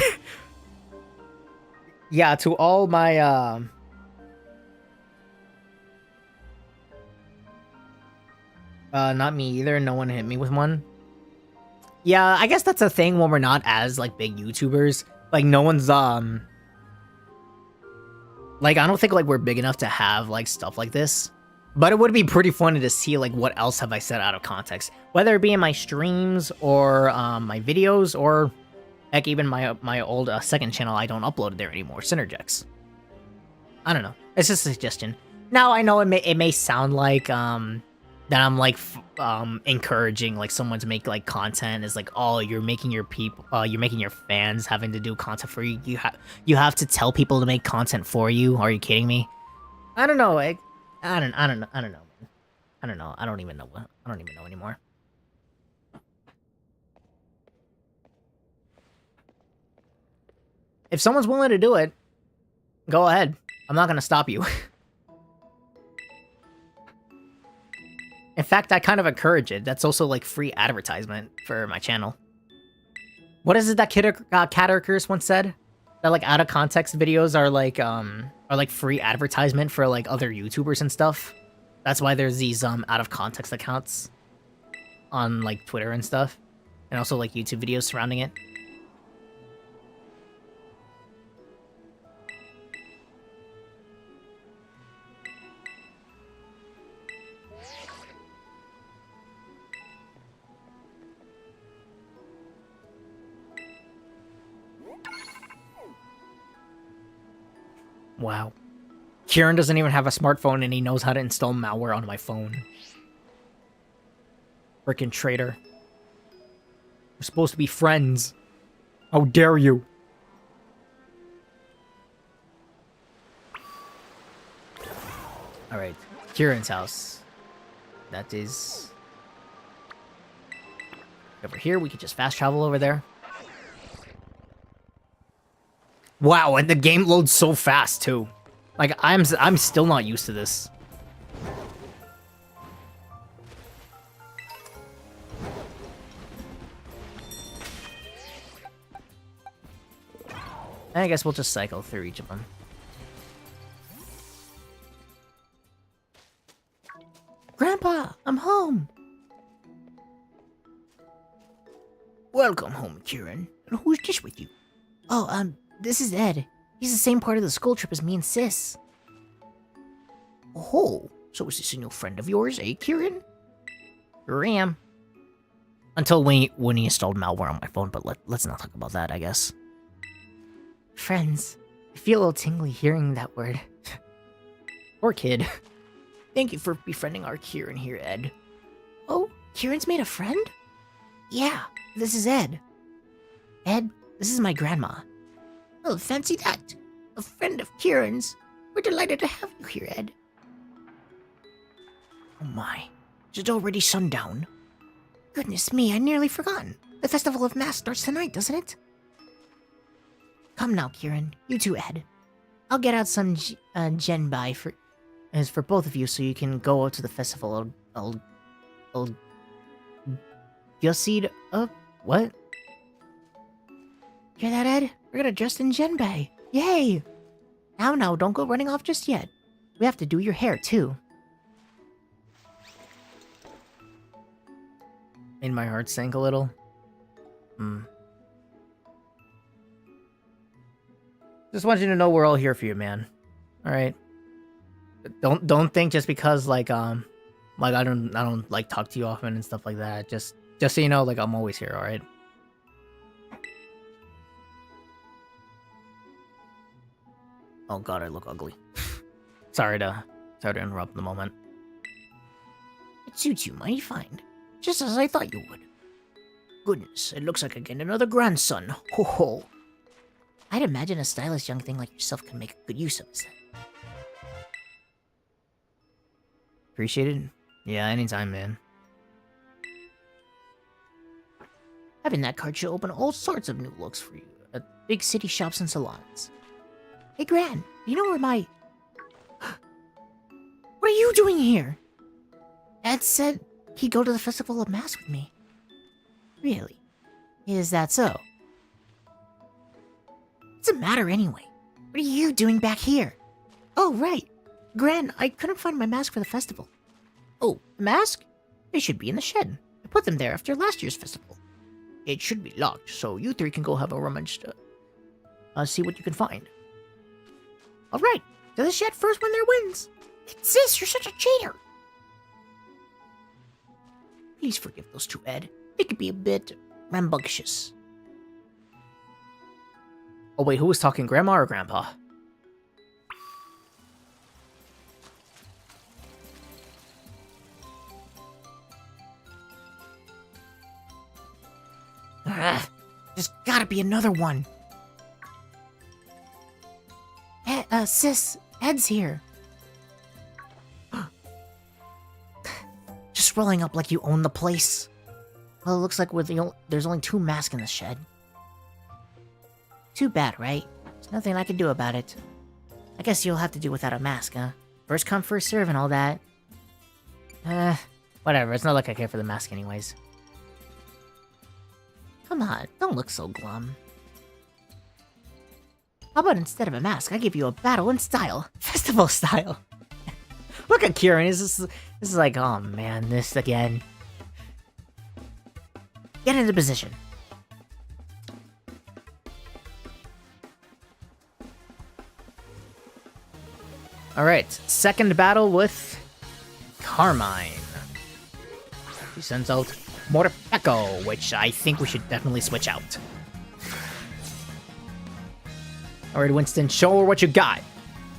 Yeah, to all my not me either. No one hit me with one. Yeah, I guess that's a thing when we're not as like big YouTubers. Like no one's like I don't think like we're big enough to have like stuff like this. But it would be pretty funny to see like what else have I said out of context, whether it be in my streams or my videos or heck even my old second channel I don't upload there anymore, Synergex. I don't know. It's just a suggestion. Now I know it may sound like that I'm like encouraging like someone to make like content is like, oh, you're making your people you're making your fans having to do content for you. You have to tell people to make content for you. Are you kidding me? I don't know. I don't know. I don't know. I don't even know anymore. If someone's willing to do it, go ahead. I'm not gonna stop you. In fact, I kind of encourage it. That's also like free advertisement for my channel. What is it that Catercurse once said? That like out of context videos are like free advertisement for like other YouTubers and stuff. That's why there's these out of context accounts on like Twitter and stuff, and also like YouTube videos surrounding it. Wow. Kieran doesn't even have a smartphone and he knows how to install malware on my phone. Frickin' traitor. We're supposed to be friends. How dare you? Alright. Kieran's house. That is... over here, we could just fast travel over there. Wow, and the game loads so fast too. Like I'm still not used to this. I guess we'll just cycle through each of them. Grandpa, Hurrah! I'm home! Welcome home, Kieran. And who's this with you? Oh, this is Ed. He's the same part of the school trip as me and Sis. Oh, so is this a new friend of yours, eh, Kieran? Sure am. Until when he installed malware on my phone, but let's not talk about that, I guess. Friends. I feel a little tingly hearing that word. Poor kid. Thank you for befriending our Kieran here, Ed. Oh, Kieran's made a friend? Yeah, this is Ed. Ed, this is my grandma. Oh, fancy that. A friend of Kieran's. We're delighted to have you here, Ed. Oh my, is it already sundown? Goodness me, I nearly forgotten. The Festival of Mask starts tonight, doesn't it? Come now, Kieran. You too, Ed. I'll get out some genbai for both of you so you can go out to the festival. I'll Yoseed what? Hear that, Ed? We're gonna dress in genbai. Yay! Now, don't go running off just yet. We have to do your hair, too. Made my heart sink a little. Just want you to know we're all here for you, man. All right. Don't think just because like I don't like talk to you often and stuff like that. Just so you know, like I'm always here. All right. Oh God, I look ugly. sorry to interrupt the moment. It suits you mighty fine, just as I thought you would. Goodness, it looks like I get another grandson. Ho ho. I'd imagine a stylish young thing like yourself can make good use of this. Appreciate it? Yeah, anytime, man. Having that card should open all sorts of new looks for you at big city shops and salons. Hey, Gran, do you know where my... What are you doing here? Ed said he'd go to the Festival of Mask with me. Really? Is that so? What's the matter anyway? What are you doing back here? Oh, right. Gran, I couldn't find my mask for the festival. Oh, the mask? They should be in the shed. I put them there after last year's festival. It should be locked, so you three can go have a rummage to see what you can find. Alright, to the shed first when there wins. Sis, you're such a cheater. Please forgive those two, Ed. They could be a bit rambunctious. Oh wait, who was talking, Grandma or Grandpa? There's gotta be another one. Sis, Ed's here. Just rolling up like you own the place. Well, it looks like there's only 2 masks in the shed. Too bad, right? There's nothing I can do about it. I guess you'll have to do without a mask, huh? First come, first serve and all that. Whatever, it's not like I care for the mask anyways. Come on, don't look so glum. How about instead of a mask, I give you a battle in style? Festival style. Look at Kieran, this is like, oh man, this again. Get into position. Alright, second battle with Carmine. He sends out Morpeko, which I think we should definitely switch out. Alright, Winston, show her what you got.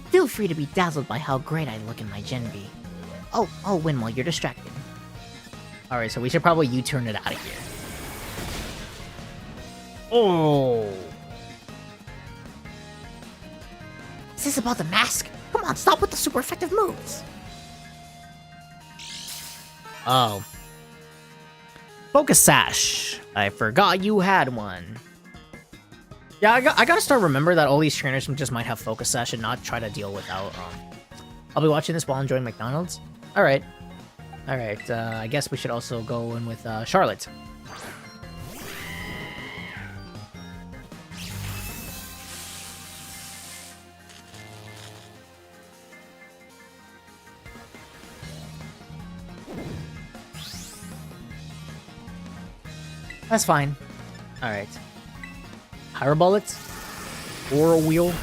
Feel free to be dazzled by how great I look in my Gen V. Oh, I'll win while you're distracted. Alright, so we should probably U-turn it out of here. Oh! Is this about the mask? Come on, stop with the super effective moves! Oh. Focus Sash. I forgot you had one. Yeah, I gotta start remember that all these trainers just might have Focus Sash and not try to deal without, I'll be watching this while enjoying McDonald's. Alright. Alright, I guess we should also go in with, Scarlet. That's fine. Alright. Pyro bullets? Aura wheel?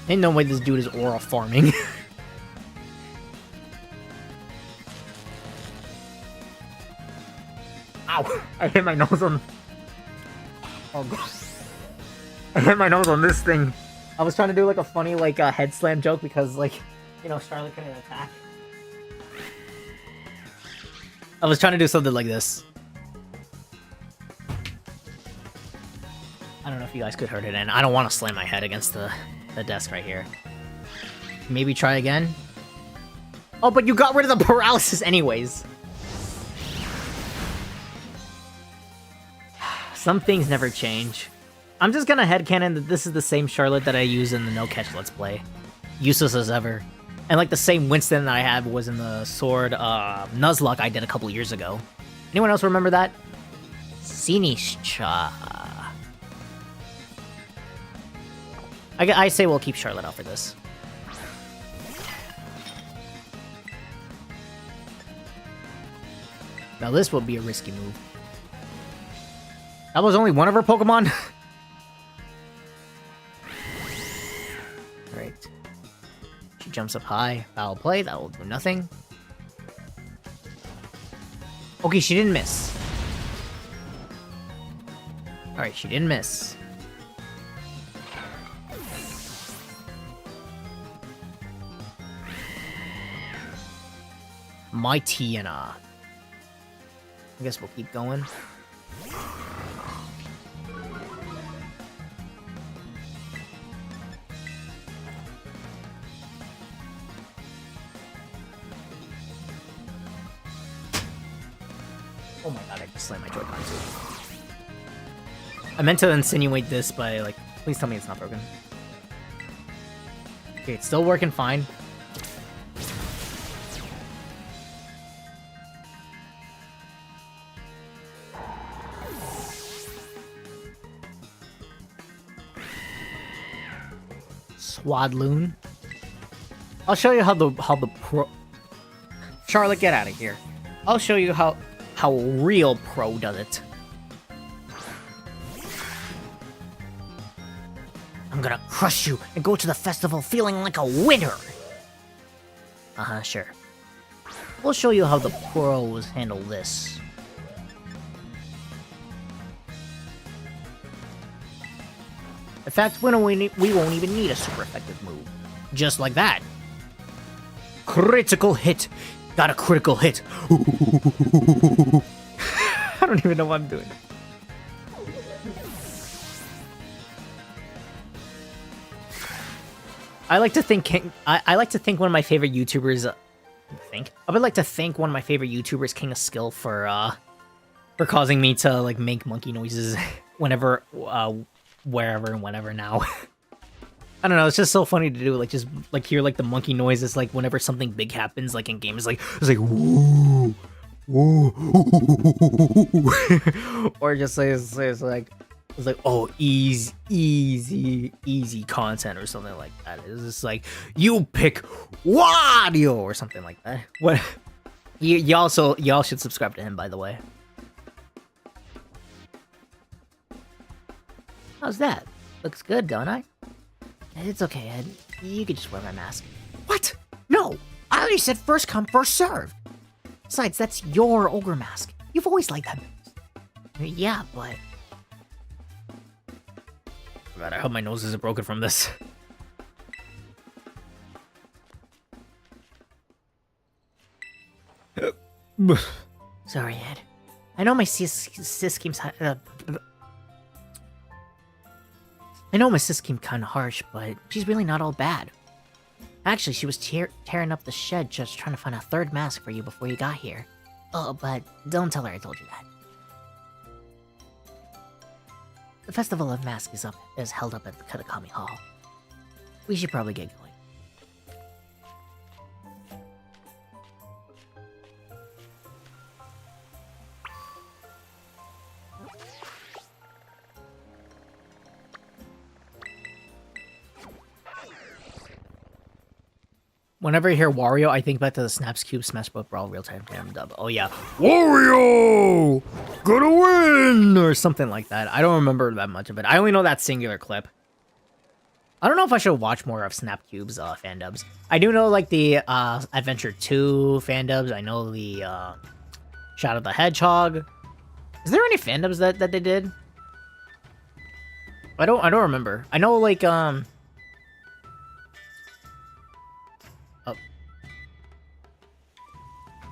Ain't no way this dude is aura farming. Ow! I hit my nose on... Oh god. I hit my nose on this thing. I was trying to do like a funny like head slam joke because like, you know, Scarlet couldn't attack. I was trying to do something like this. I don't know if you guys could hurt it, and I don't want to slam my head against the desk right here. Maybe try again? Oh, but you got rid of the paralysis anyways. Some things never change. I'm just gonna headcanon that this is the same Charlotte that I use in the No Catch Let's Play. Useless as ever. And like the same Winston that I had was in the Sword Nuzlocke I did a couple years ago. Anyone else remember that? Sinistcha. I say we'll keep Charlotte out for this. Now this will be a risky move. That was only one of her Pokemon? Alright. She jumps up high. Foul play, that will do nothing. Okay, she didn't miss. Alright, she didn't miss. My Tiana. I guess we'll keep going. Oh my god, I just slammed my Joy-Con too. I meant to insinuate this by, like, please tell me it's not broken. Okay, it's still working fine. Swadloon. I'll show you how the pro... Charlotte, get out of here. I'll show you how real pro does it. I'm gonna crush you and go to the festival feeling like a winner. Uh-huh, sure. We'll show you how the pros handle this. In fact, we won't even need a super effective move. Just like that. Critical hit. Got a critical hit. I don't even know what I'm doing. I like to think I like to think one of my favorite YouTubers I would like to thank one of my favorite YouTubers, King of Skill, for causing me to like make monkey noises whenever wherever and whenever now. I don't know, it's just so funny to do, like, just, like, hear, like, the monkey noises, like, whenever something big happens, like, in games, like, it's like, woo, woo, or just say, it's like, oh, easy content, or something like that. It's just like, you pick Wario, or something like that. What? Y'all should subscribe to him, by the way. How's that? Looks good, don't I? It's okay, Ed. You can just wear my mask. What? No! I already said first come, first serve! Besides, that's your ogre mask. You've always liked that mask. Yeah, but... God, I hope my nose isn't broken from this. Sorry, Ed. I know my sis scheme's... I know my sis came kinda harsh, but she's really not all bad. Actually, she was tearing up the shed just trying to find a third mask for you before you got here. Oh, but don't tell her I told you that. The Festival of Masks is held up at the Katakami Hall. We should probably get going. Whenever I hear Wario, I think back to the Snaps Cube Smash Bros. Brawl Real Time Jam dub. Oh yeah, Wario! Gonna win! or something like that. I don't remember that much of it. I only know that singular clip. I don't know if I should watch more of Snapcube's fan dubs. I do know like the Adventure 2 fan dubs. I know the Shadow the Hedgehog. Is there any fan dubs that they did? I don't remember. I know like oh.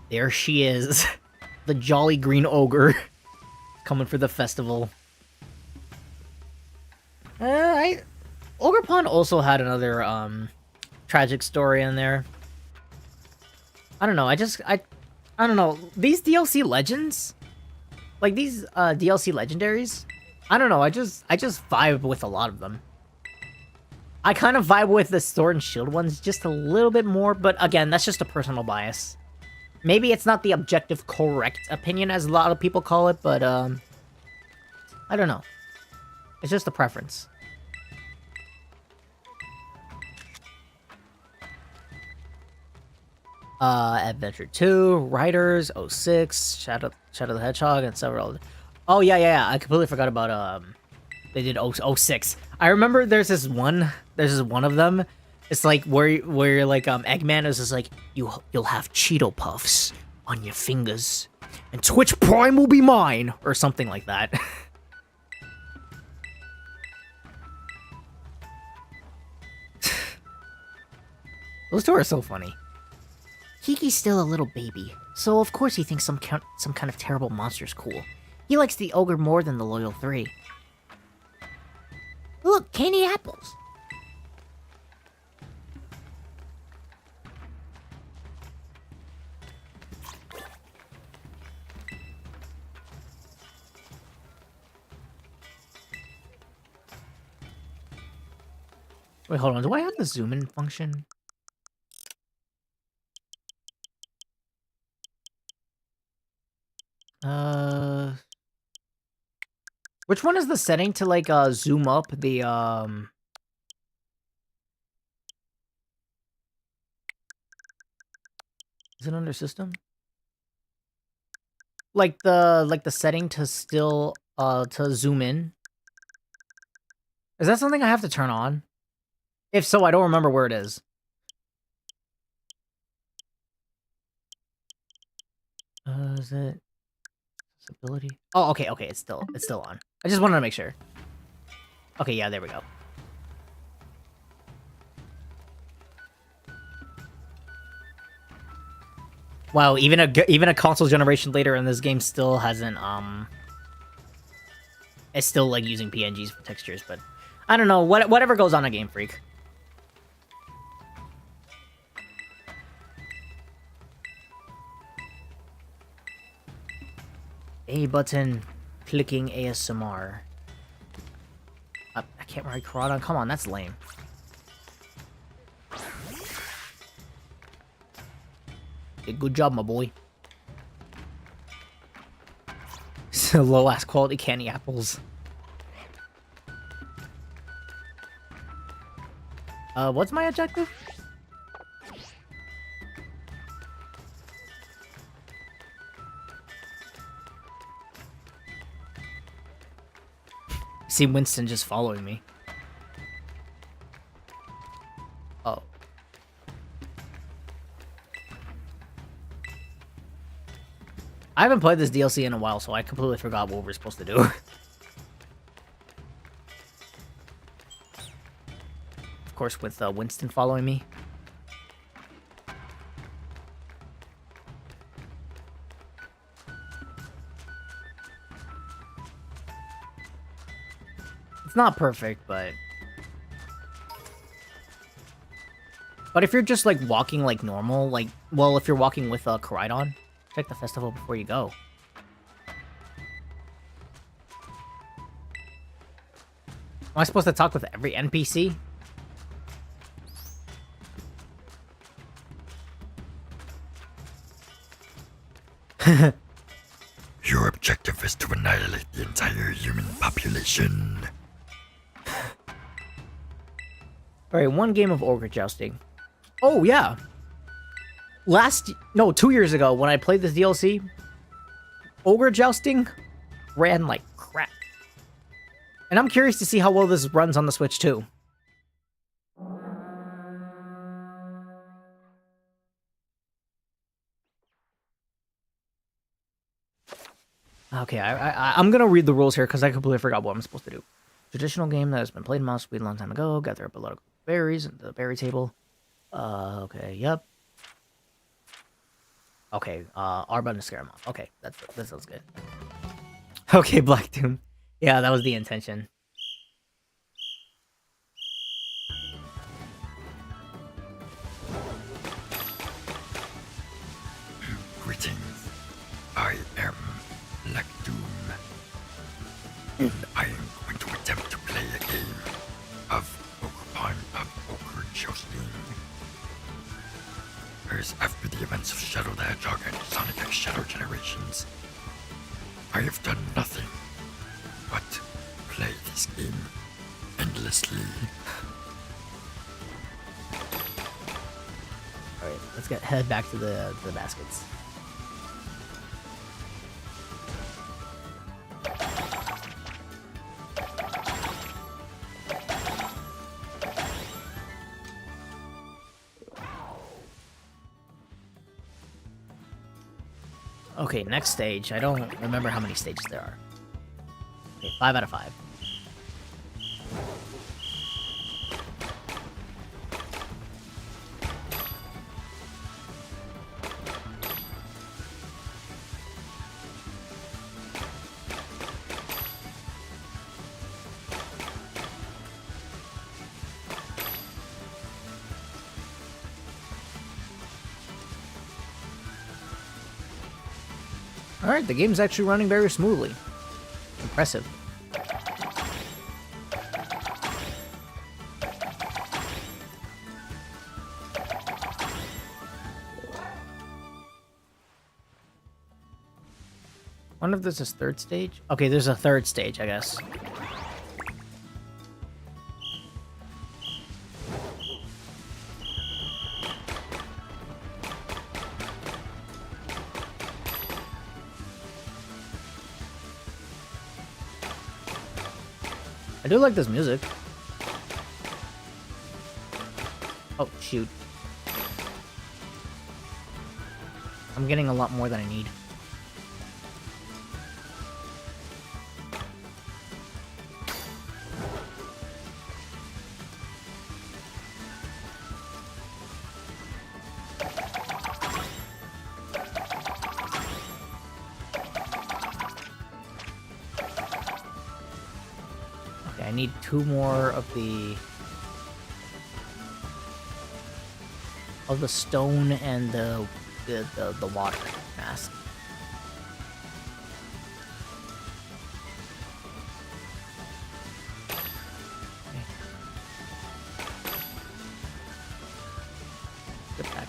There she is. The jolly green ogre coming for the festival. Ogre Pond also had another tragic story in there. I don't know. I don't know. These DLC legends, like these DLC legendaries, I don't know. I just vibe with a lot of them. I kind of vibe with the Sword and Shield ones just a little bit more, but again, that's just a personal bias. Maybe it's not the objective correct opinion as a lot of people call it, but I don't know. It's just a preference. Adventure 2, Riders, 06, Shadow the Hedgehog, and several other... Oh, yeah. I completely forgot about, they did 06. I remember there's this one of them. It's like where like, Eggman is just like, you'll have Cheeto Puffs on your fingers, and Twitch Prime will be mine, or something like that. Those two are so funny. Kiki's still a little baby, so of course he thinks some kind of terrible monster's cool. He likes the ogre more than the loyal 3. Look, candy apples! Wait, hold on, do I have the zoom in function? Which one is the setting to like zoom up the Is it under system? Like the setting to still to zoom in? Is that something I have to turn on? If so, I don't remember where it is. Is it accessibility? Oh, okay, it's still on. I just wanted to make sure. Okay, yeah, there we go. Wow, even a console generation later, and this game still hasn't it's still like using PNGs for textures, but I don't know. Whatever goes on a Game Freak. A button clicking ASMR. I can't remember Karada. Come on, that's lame. Hey, good job, my boy. Low ass quality candy apples. What's my objective? See Winston just following me. Oh. I haven't played this DLC in a while, so I completely forgot what we're supposed to do. Of course, with Winston following me. It's not perfect, but if you're just like walking like normal, like, well, if you're walking with Koraidon, check the festival before you go. Am I supposed to talk with every NPC? Your objective is to annihilate the entire human population. Alright, one game of ogre jousting. Oh, yeah. 2 years ago, when I played this DLC, ogre jousting ran like crap. And I'm curious to see how well this runs on the Switch too. Okay, I'm gonna read the rules here because I completely forgot what I'm supposed to do. Traditional game that has been played in Mouse Speed a long time ago. Gather up a lot of berries in the berry table. Okay, yep. Okay, R button to scare him off. Okay, that sounds good. Okay, Black Doom. Yeah, that was the intention. Greetings. I am Black Doom. And I am going to attempt to play a game of Pokemon of Poker Jousting. Whereas after the events of Shadow the Hedgehog and Sonic X Shadow Generations, I have done nothing but play this game endlessly. Alright, let's head back to the baskets. Okay, next stage. I don't remember how many stages there are. Okay, 5 out of 5. Alright, the game's actually running very smoothly. Impressive. Wonder if there's a third stage? Okay, there's a third stage, I guess. I do like this music. Oh, shoot. I'm getting a lot more than I need. I need 2 more of the stone and the water mask. Okay. Get back.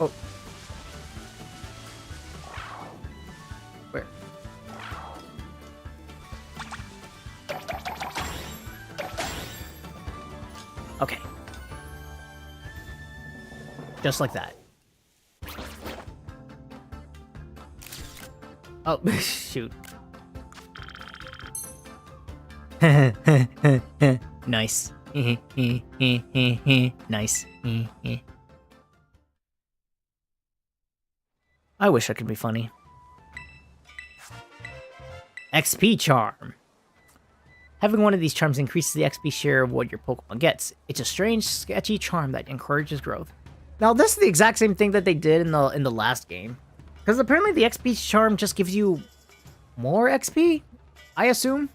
Oh. Where? Okay. Just like that. Oh, shoot. Nice. Nice. I wish I could be funny. XP charm. Having one of these charms increases the XP share of what your Pokemon gets. It's a strange, sketchy charm that encourages growth. Now, this is the exact same thing that they did in the last game. Because apparently the XP charm just gives you more XP, I assume.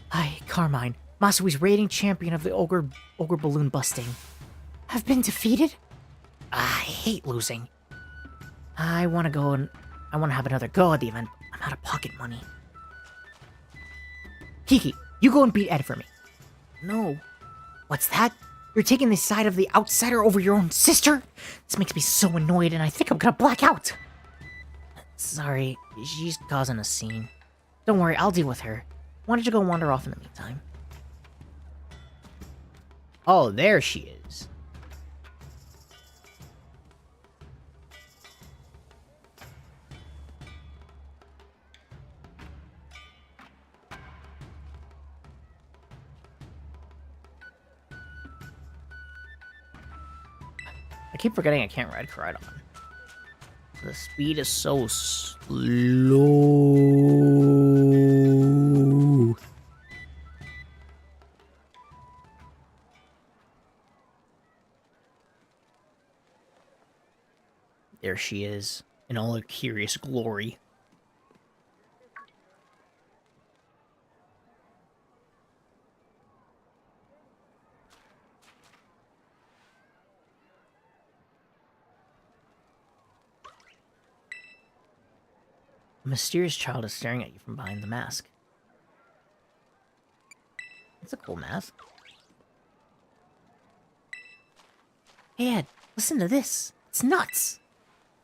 Hi, Carmine, Masui's reigning champion of the Ogre Balloon Busting. Have been defeated? I hate losing. I want to have another go at the event. I'm out of pocket money. Kiki, you go and beat Ed for me. No. What's that? You're taking the side of the outsider over your own sister? This makes me so annoyed and I think I'm gonna black out. Sorry, she's causing a scene. Don't worry, I'll deal with her. Why don't you go wander off in the meantime? Oh, there she is. I keep forgetting I can't ride Koraidon. The speed is so slow. There she is, in all her curious glory. A mysterious child is staring at you from behind the mask. That's a cool mask. Hey Ed, listen to this. It's nuts.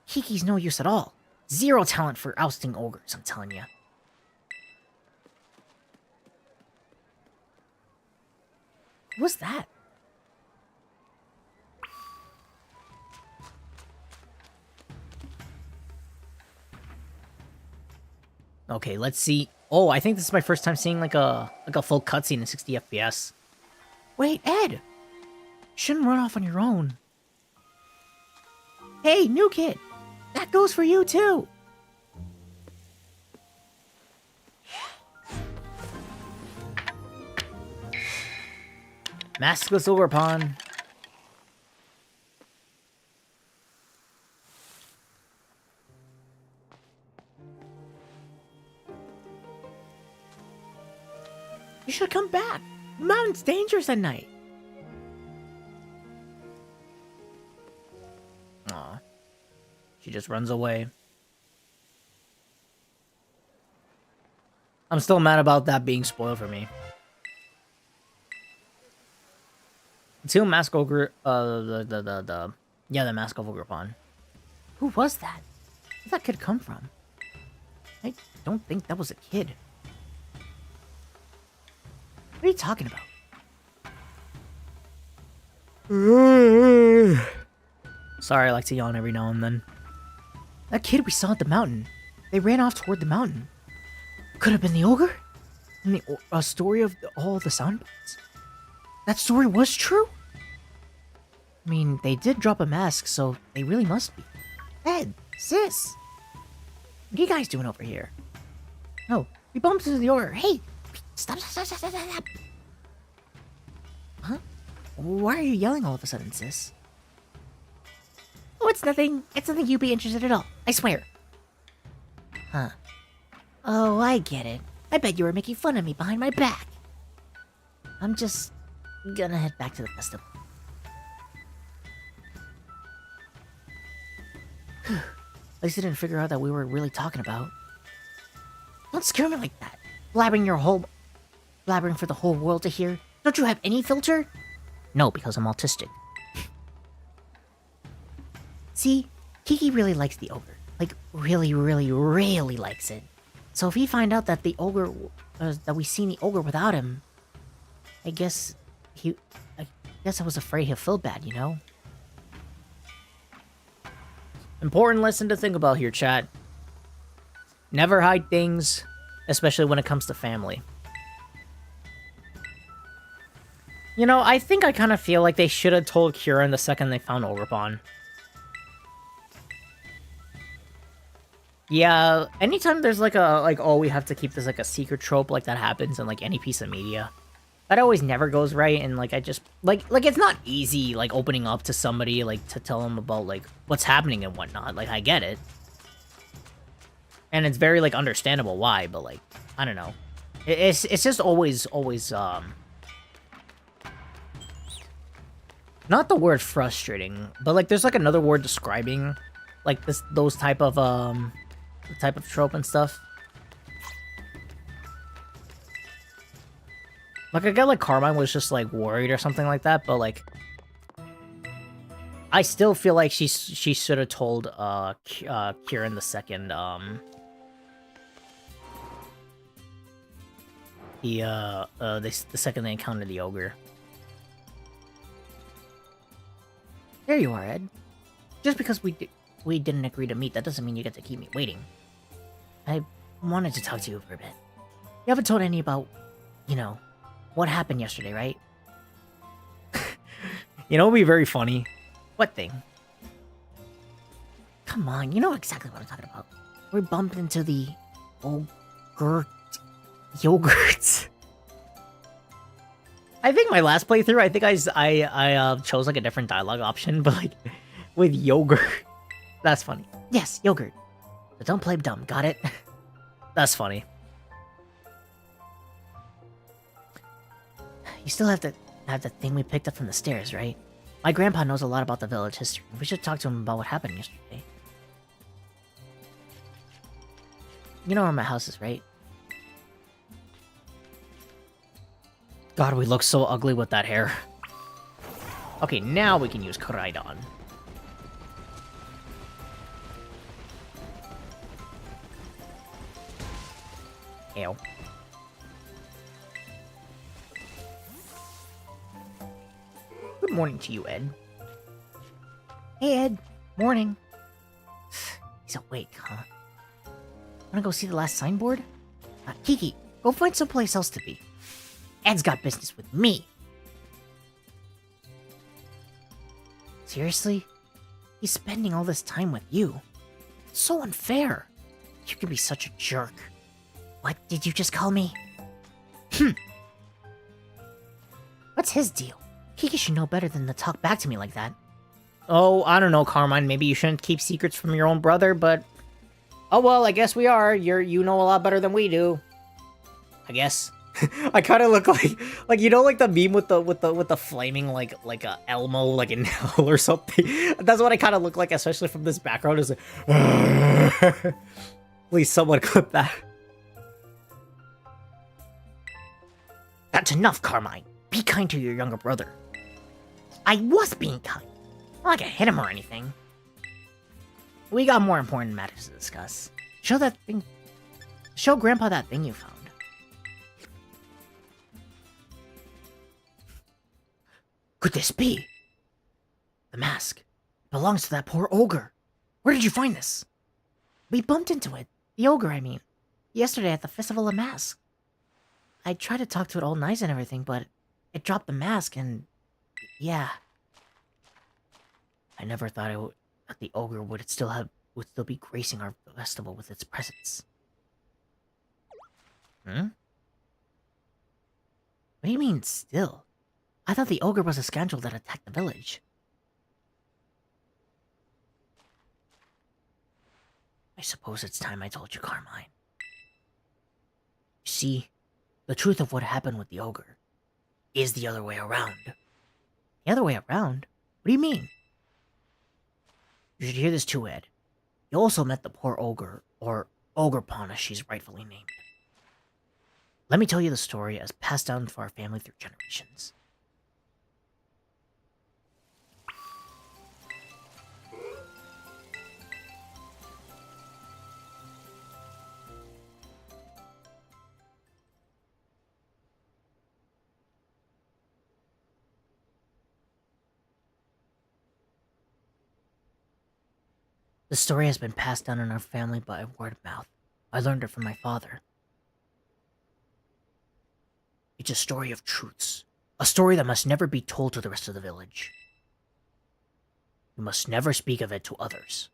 Kiki's no use at all. Zero talent for ousting ogres, I'm telling you. What's that? Okay, let's see. Oh, I think this is my first time seeing like a full cutscene in 60 FPS. Wait, Ed! You shouldn't run off on your own. Hey, new kid! That goes for you too! Maskless Ogre Pawn. You should come back. The mountain's dangerous at night. Aw. She just runs away. I'm still mad about that being spoiled for me. Two Mask Ogre, the Mask of Ogre Pawn. Who was that? Where did that kid come from? I don't think that was a kid. What are you talking about? Sorry, I like to yawn every now and then. That kid we saw at the mountain. They ran off toward the mountain. Could have been the ogre? And the story of all the sound bites? That story was true? I mean, they did drop a mask, so they really must be. Ed, sis! What are you guys doing over here? No, we bumped into the ogre. Hey! Stop. Huh? Why are you yelling all of a sudden, sis? Oh, it's nothing. It's nothing you'd be interested at all. I swear. Huh. Oh, I get it. I bet you were making fun of me behind my back. I'm just gonna head back to the festival. At least I didn't figure out that we were really talking about. Don't scare me like that. Blabbering for the whole world to hear. Don't you have any filter? No, because I'm autistic. See, Kiki really likes the ogre. Like, really, really, really likes it. So if he find out that the ogre, that we seen the ogre without him, I guess I was afraid he'll feel bad, you know? Important lesson to think about here, chat. Never hide things, especially when it comes to family. You know, I think I kind of feel like they should have told Kieran the second they found Ogrepon. Yeah, anytime there's like oh, we have to keep this like a secret trope like that happens in like any piece of media. That always never goes right, and like I just like it's not easy like opening up to somebody like to tell them about like what's happening and whatnot. Like I get it. And it's very like understandable why, but like I don't know. It's just always not the word frustrating, but like there's like another word describing like those type of trope and stuff. Like I get like Carmine was just like worried or something like that, but like I still feel like she should have told Kieran the second the second they encountered the ogre. There you are, Ed. Just because we didn't agree to meet, that doesn't mean you get to keep me waiting. I wanted to talk to you for a bit. You haven't told any about, you know, what happened yesterday, right? You know, it'd be very funny. What thing? Come on, you know exactly what I'm talking about. We bumped into the ogre yogurt. I think my last playthrough, I think I chose like a different dialogue option, but like with yogurt. That's funny. Yes, yogurt. But don't play dumb, got it? That's funny. You still have the thing we picked up from the stairs, right? My grandpa knows a lot about the village history. We should talk to him about what happened yesterday. You know where my house is, right? God, we look so ugly with that hair. Okay, now we can use Koraidon. Ew. Good morning to you, Ed. Hey, Ed. Morning. He's awake, huh? Wanna go see the last signboard? Kiki, go find someplace else to be. Ed's got business with me. Seriously? He's spending all this time with you. It's so unfair. You can be such a jerk. What did you just call me? What's his deal? Kiki should know better than to talk back to me like that. Oh, I don't know, Carmine. Maybe you shouldn't keep secrets from your own brother, but... Oh well, I guess we are. You know a lot better than we do. I guess. I kind of look like you know, like the meme with the flaming like a Elmo like in hell or something. That's what I kind of look like, especially from this background. Is like, please someone clip that. That's enough, Carmine. Be kind to your younger brother. I was being kind. Not like I hit him or anything. We got more important matters to discuss. Show Grandpa that thing you found. Could this be? The mask. It belongs to that poor ogre. Where did you find this? We bumped into it. The ogre, I mean. Yesterday at the Festival of Masks. I tried to talk to it all nice and everything, but it dropped the mask and... yeah. I never thought that the ogre would still be gracing our festival with its presence. What do you mean, still? I thought the ogre was a scoundrel that attacked the village. I suppose it's time I told you, Carmine. You see, the truth of what happened with the ogre is the other way around. The other way around? What do you mean? You should hear this too, Ed. You also met the poor ogre, or Ogre Pawn as she's rightfully named. Let me tell you the story as passed down for our family through generations. The story has been passed down in our family by word of mouth. I learned it from my father. It's a story of truths. A story that must never be told to the rest of the village. You must never speak of it to others.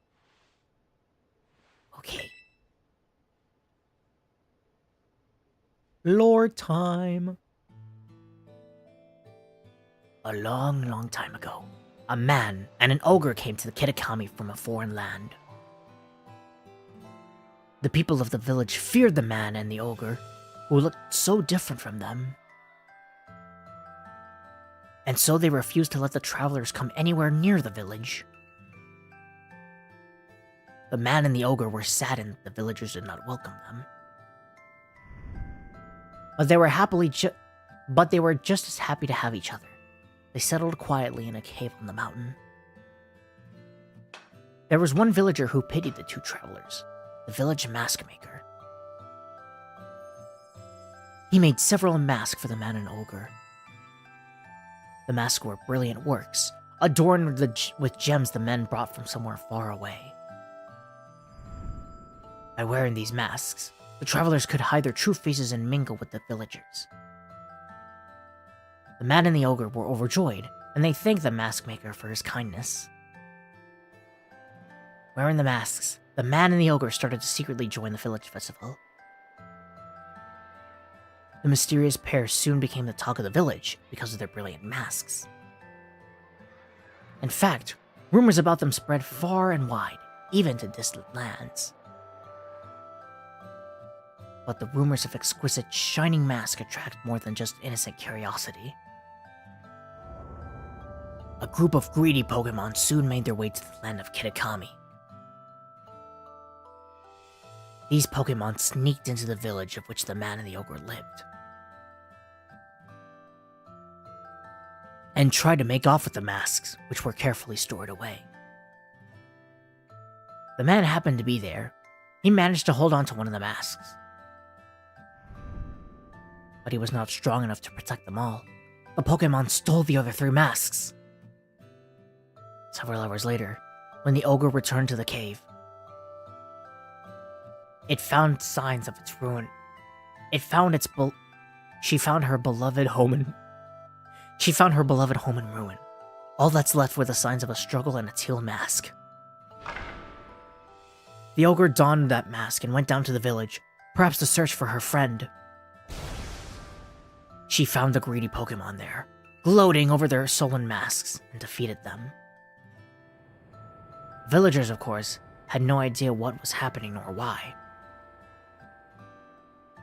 Okay. Lore time. A long, long time ago, a man and an ogre came to the Kitakami from a foreign land. The people of the village feared the man and the ogre, who looked so different from them. And so they refused to let the travelers come anywhere near the village. The man and the ogre were saddened that the villagers did not welcome them. But they were just as happy to have each other. They settled quietly in a cave on the mountain. There was one villager who pitied the two travelers, the village mask maker. He made several masks for the man and ogre. The masks were brilliant works, adorned with gems the men brought from somewhere far away. By wearing these masks, the travelers could hide their true faces and mingle with the villagers. The man and the ogre were overjoyed, and they thanked the mask maker for his kindness. wearing the masks, the man and the ogre started to secretly join the village festival. The mysterious pair soon became the talk of the village because of their brilliant masks. In fact, rumors about them spread far and wide, even to distant lands. But the rumors of exquisite shining masks attract more than just innocent curiosity. A group of greedy Pokemon soon made their way to the land of Kitakami. These Pokemon sneaked into the village of which the man and the ogre lived, and tried to make off with the masks, which were carefully stored away. The man happened to be there. He managed to hold on to one of the masks, but he was not strong enough to protect them all. The Pokemon stole the other 3 masks. Several hours later, when the ogre returned to the cave, it found signs of its ruin. She found her beloved home in ruin. All that's left were the signs of a struggle and a teal mask. The ogre donned that mask and went down to the village, perhaps to search for her friend. She found the greedy Pokemon there, gloating over their sullen masks, and defeated them. Villagers, of course, had no idea what was happening nor why.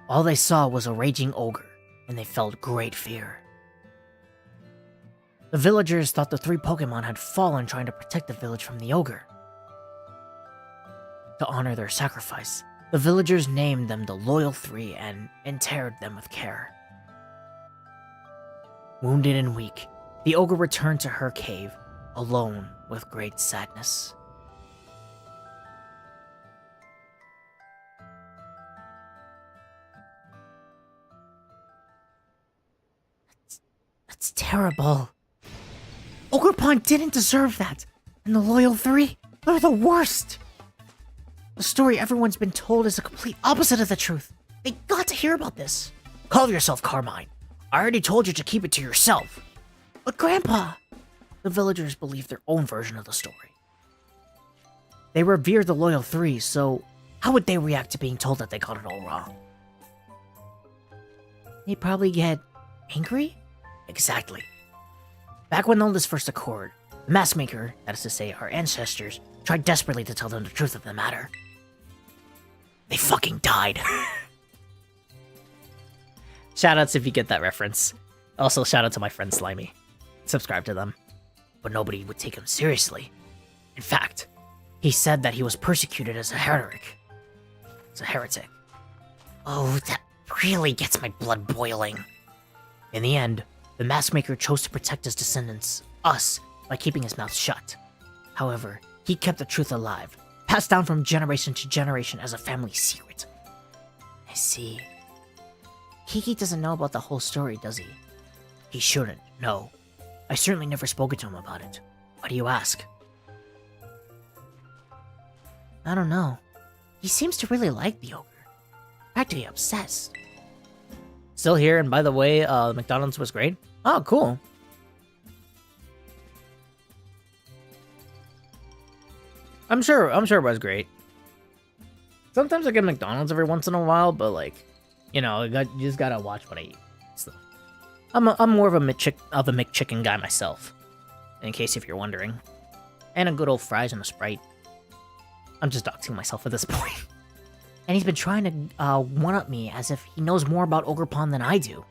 All they saw was a raging ogre, and they felt great fear. The villagers thought the 3 Pokemon had fallen trying to protect the village from the ogre. To honor their sacrifice, the villagers named them the Loyal 3 and interred them with care. Wounded and weak, the ogre returned to her cave, alone with great sadness. That's terrible. Ogerpon didn't deserve that, and the Loyal 3 are the worst. The story everyone's been told is the complete opposite of the truth. They got to hear about this. Call yourself Carmine. I already told you to keep it to yourself. But Grandpa, the villagers believe their own version of the story. They revere the Loyal 3, so how would they react to being told that they got it all wrong? They'd probably get angry? Exactly. Back when all this first occurred, the mask maker, that is to say our ancestors, tried desperately to tell them the truth of the matter. They fucking died. Shoutouts if you get that reference. Also, shout out to my friend Slimy. Subscribe to them. But nobody would take him seriously. In fact, he said that he was persecuted as a heretic. Oh, that really gets my blood boiling. In the end, the mask maker chose to protect his descendants, us, by keeping his mouth shut. However, he kept the truth alive, passed down from generation to generation as a family secret. I see. Kiki doesn't know about the whole story, does he? He shouldn't, no. I certainly never spoken to him about it. Why do you ask? I don't know. He seems to really like the ogre. Practically obsessed. Still here, and by the way, McDonald's was great. Oh, cool. I'm sure it was great. Sometimes I get McDonald's every once in a while, but like, you know, you just gotta watch what I eat. So, I'm more of a McChicken guy myself, in case if you're wondering. And a good old fries and a Sprite. I'm just doxing myself at this point. And he's been trying to one-up me as if he knows more about Ogerpon than I do.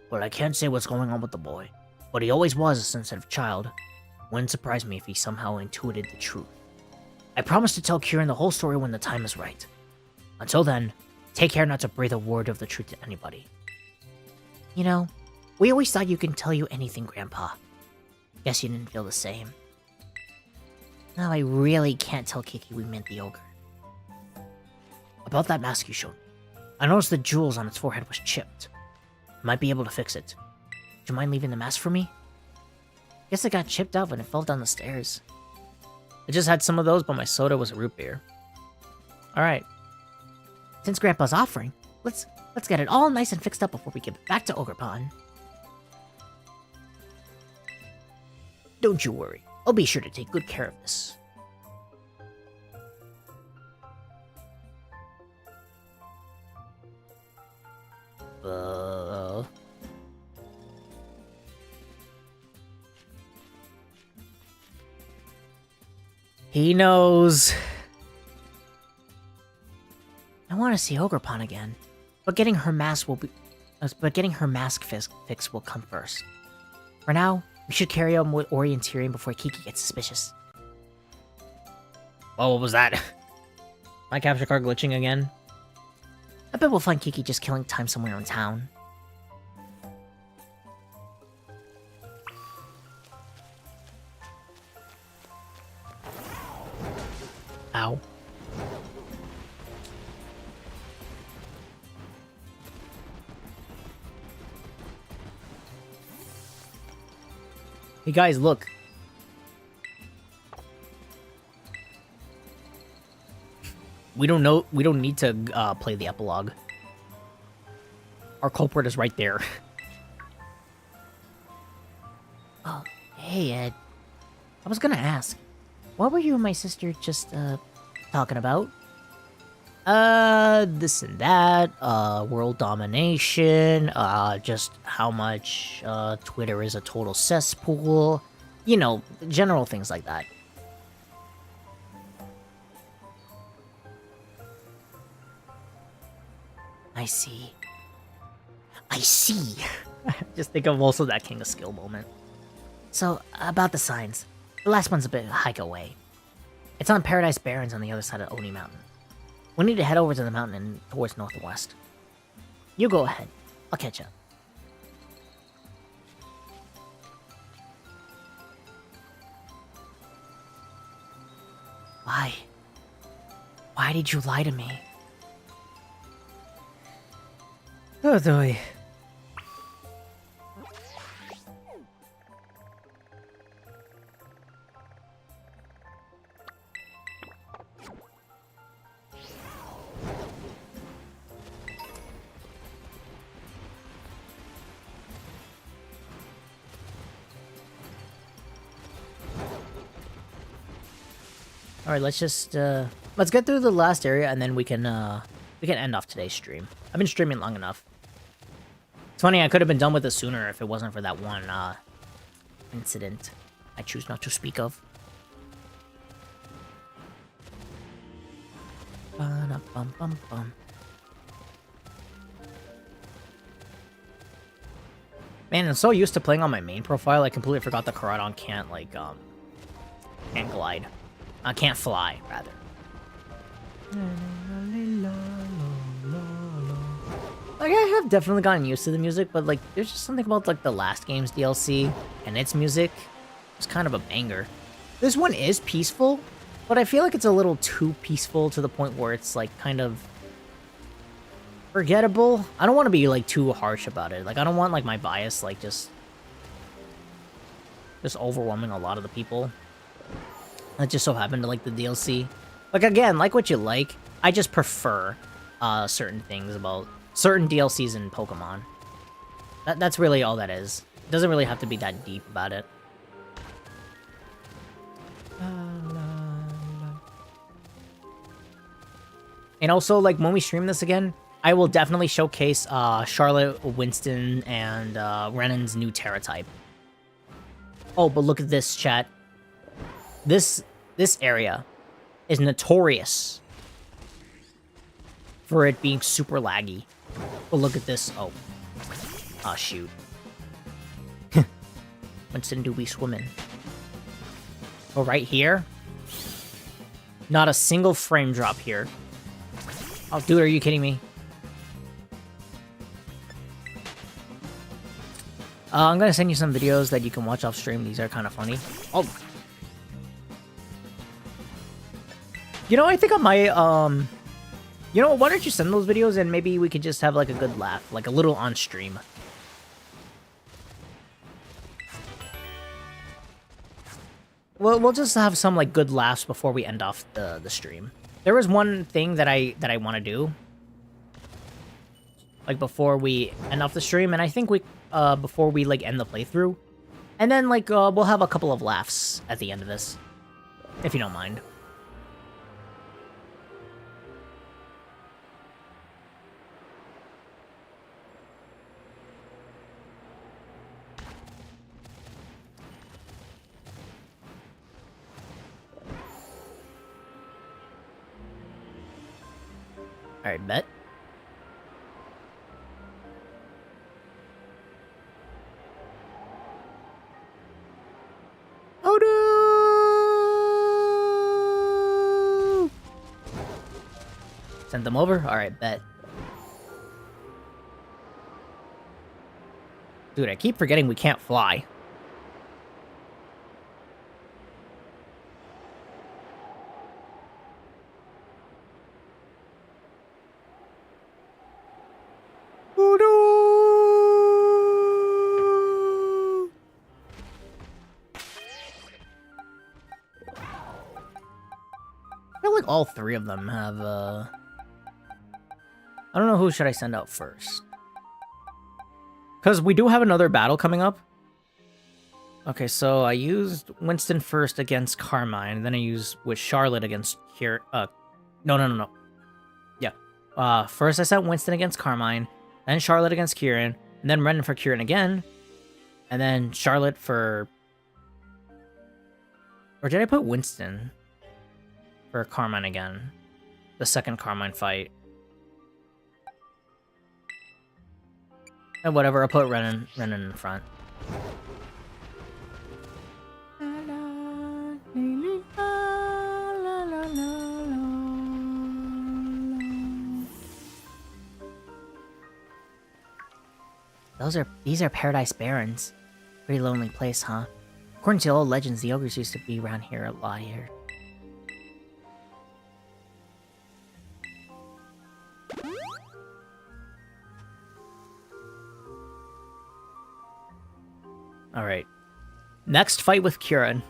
But I can't say what's going on with the boy. But he always was a sensitive child. Wouldn't surprise me if he somehow intuited the truth. I promise to tell Kieran the whole story when the time is right. Until then, take care not to breathe a word of the truth to anybody. You know, we always thought you can tell you anything, Grandpa. Guess you didn't feel the same. Now I really can't tell Kiki we meant the ogre. About that mask you showed me, I noticed the jewels on its forehead was chipped. Might be able to fix it. Would you mind leaving the mask for me? Guess it got chipped out when it fell down the stairs. I just had some of those, but my soda was a root beer. Alright. Since Grandpa's offering, let's get it all nice and fixed up before we get back to Ogerpon. Don't you worry. I'll be sure to take good care of this. He knows. I want to see Ogerpon again, but getting her mask fix will come first. For now, we should carry on with orienteering before Kiki gets suspicious. Oh, what was that? My capture card glitching again? I bet we'll find Kiki just killing time somewhere in town. Ow. Hey guys, look. We don't need to play the epilogue. Our culprit is right there. Oh, hey Ed. I was gonna ask, what were you and my sister just talking about? This and that, world domination, just how much, Twitter is a total cesspool. You know, general things like that. I see. I see! Just think of also that King of Skill moment. So, about the signs. The last one's a bit hike away. It's on Paradise Barrens on the other side of Oni Mountain. We need to head over to the mountain and towards northwest. You go ahead. I'll catch up. Why? Why did you lie to me? Oh, boy. Alright, let's just, let's get through the last area and then we can end off today's stream. I've been streaming long enough. It's funny, I could have been done with this sooner if it wasn't for that one, incident I choose not to speak of. Ba-da-bum-bum-bum. Man, I'm so used to playing on my main profile, I completely forgot the Caradon can't, like, can't glide. Can't fly, rather. Like, I have definitely gotten used to the music, but, like, there's just something about, like, the last game's DLC and its music. It's kind of a banger. This one is peaceful, but I feel like it's a little too peaceful to the point where it's, like, kind of forgettable. I don't want to be, like, too harsh about it. Like, I don't want, like, my bias, like, just overwhelming a lot of the people that just so happen to like the DLC. Like, again, like what you like. I just prefer certain things about certain DLCs in Pokemon. That's really all that is. It doesn't really have to be that deep about it. And also, like, when we stream this again, I will definitely showcase Charlotte, Winston, and Renan's new Terra type. Oh, but look at this, chat. This area is notorious for it being super laggy. But look at this. Oh. Ah, shoot. Winston do be swimming. Oh, right here? Not a single frame drop here. Oh, dude, are you kidding me? I'm gonna send you some videos that you can watch off stream. These are kind of funny. Oh. You know, I think I might, you know, why don't you send those videos and maybe we could just have, like, a good laugh. Like, a little on stream. We'll just have some, like, good laughs before we end off the stream. There was one thing that I want to do. Like, before we end off the stream. And I think we, before we, like, end the playthrough. And then, like, we'll have a couple of laughs at the end of this. If you don't mind. Alright, bet. Oh no! Send them over? Alright, bet. Dude, I keep forgetting we can't fly. Oh no! I feel like all three of them have, I don't know who should I send out first. Because we do have another battle coming up. Okay, so I used Winston first against Carmine, and then I used with Charlotte against no. Yeah. First I sent Winston against Carmine, then Charlotte against Kieran, and then Renan for Kieran again, and then Charlotte for... Or did I put Winston for Carmine again? The second Carmine fight. And whatever, I'll put Renan in front. These are Paradise Barrens. Pretty lonely place, huh? According to old legends, the ogres used to be around here a lot here. Alright. Next fight with Kieran.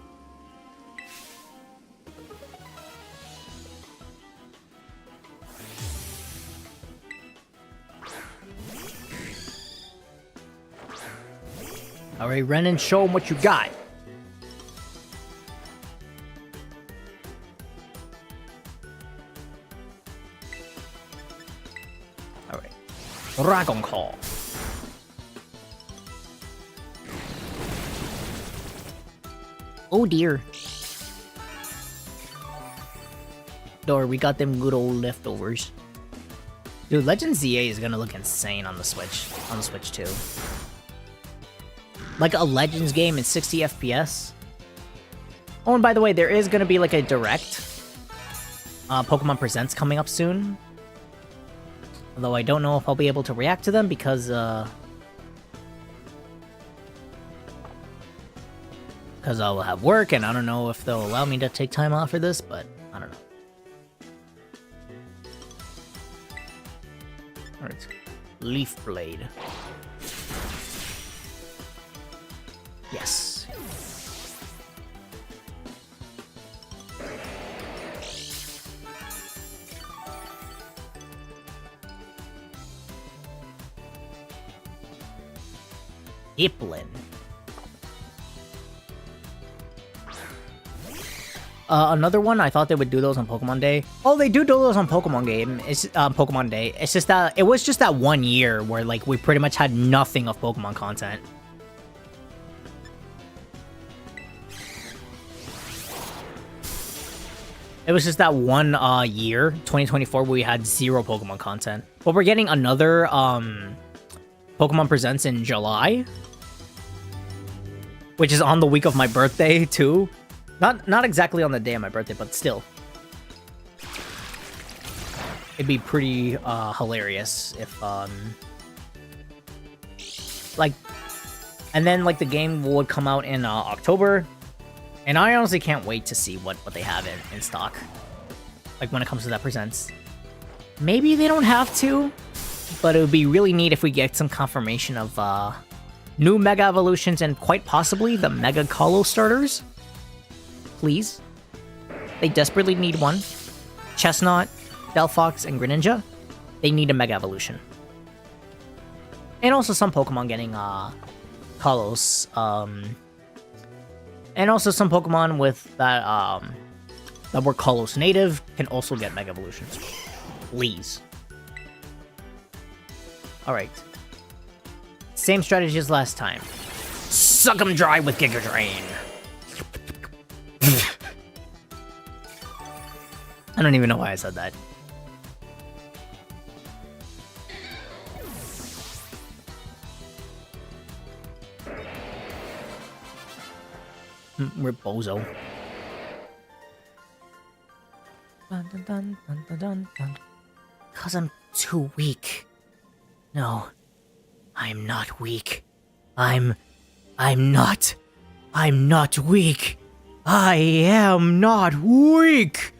Alright, Renan, show him what you got. Alright. Dragon Call. Oh dear. Or we got them good old leftovers. Dude, Legend ZA is gonna look insane on the Switch. On the Switch too. Like a Legends game in 60 FPS. Oh, and by the way, there is gonna be like a direct Pokemon Presents coming up soon. Although I don't know if I'll be able to react to them because I'll have work, and I don't know if they'll allow me to take time off for this, but I don't know. Alright. Leaf Blade. Yes. Iplin. Another one, I thought they would do those on Pokemon Day. Oh, they do those on Pokemon game. It's Pokemon Day. It's just that it was just that 1 year where like we pretty much had nothing of Pokemon content. It was just that one year, 2024, where we had 0 Pokemon content. But we're getting another Pokemon Presents in July, which is on the week of my birthday too. Not exactly on the day of my birthday, but still. It'd be pretty hilarious if like, and then like the game would come out in October, and I honestly can't wait to see what they have in stock. Like when it comes to that Presents. Maybe they don't have to, but it would be really neat if we get some confirmation of new Mega Evolutions and quite possibly the Mega Colo starters. Please. They desperately need one. Chestnut, Delphox, and Greninja. They need a Mega Evolution. And also some Pokemon getting Kalos. And also some Pokemon with that that were Kalos native can also get Mega Evolutions. Please. Alright. Same strategy as last time. Suck 'em dry with Giga Drain. I don't even know why I said that. Rip Bozo. Dun, dun, dun, dun, dun, dun, dun. 'Cause I'm too weak. No, I'm not weak. I'm not weak. I am not weak.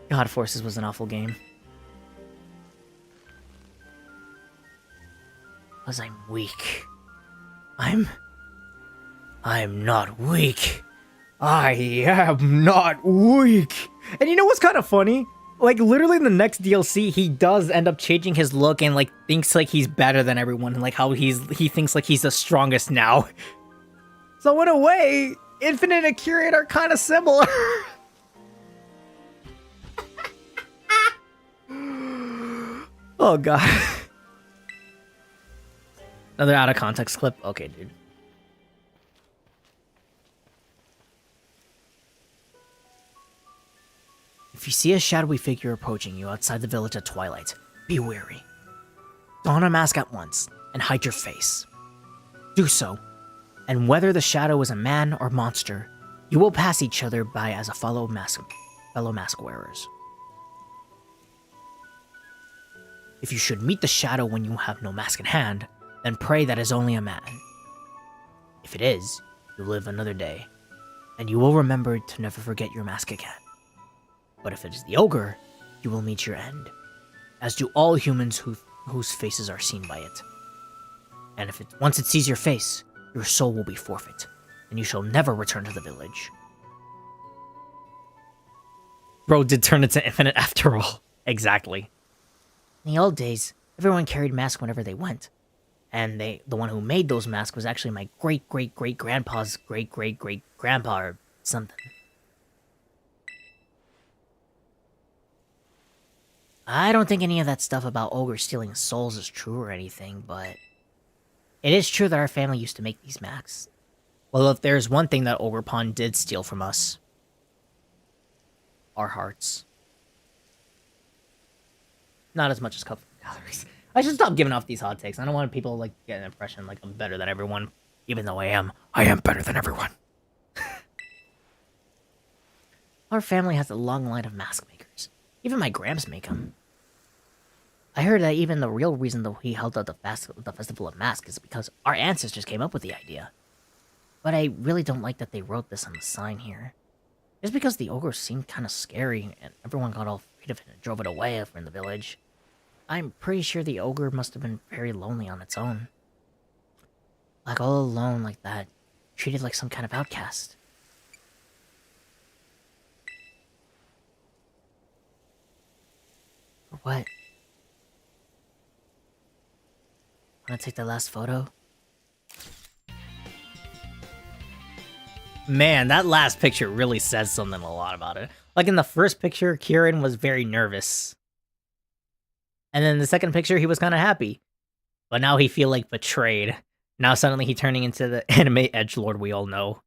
God Forces was an awful game. 'Cause I'm weak. I'm not weak. I am not weak. And you know what's kind of funny? Like, literally in the next DLC, he does end up changing his look and, like, thinks, like, he's better than everyone. And, like, how he thinks, like, he's the strongest now. So, in a way, Infinite and Curate are kind of similar. Oh, God. Another out of context clip? Okay, dude. If you see a shadowy figure approaching you outside the village at twilight, be wary. Don a mask at once and hide your face. Do so, and whether the shadow is a man or monster, you will pass each other by as a fellow mask wearers. If you should meet the shadow when you have no mask in hand, then pray that is only a man. If it is, you live another day, and you will remember to never forget your mask again. But if it is the ogre, you will meet your end, as do all humans whose faces are seen by it. And if once it sees your face, your soul will be forfeit, and you shall never return to the village. Bro did turn into Infinite after all. Exactly. In the old days, everyone carried masks whenever they went. And the one who made those masks was actually my great-great-great-grandpa's great-great-great-grandpa or something. I don't think any of that stuff about ogres stealing souls is true or anything, but it is true that our family used to make these masks. Well, if there's one thing that Ogrepon did steal from us, our hearts. Not as much as cups and calories. I should stop giving off these hot takes. I don't want people like get an impression like I'm better than everyone, even though I am. I am better than everyone. Our family has a long line of mask makers. Even my gramps make them. I heard that even the real reason that he held out the Festival of Masks is because our ancestors came up with the idea. But I really don't like that they wrote this on the sign here. Just because the ogre seemed kind of scary and everyone got all afraid of it and drove it away from the village. I'm pretty sure the ogre must have been very lonely on its own. Like all alone like that, treated like some kind of outcast. Or what? Wanna take the last photo? Man, that last picture really says something a lot about it. Like in the first picture, Kieran was very nervous. And then the second picture, he was kind of happy. But now he feel like betrayed. Now suddenly he turning into the anime edgelord we all know.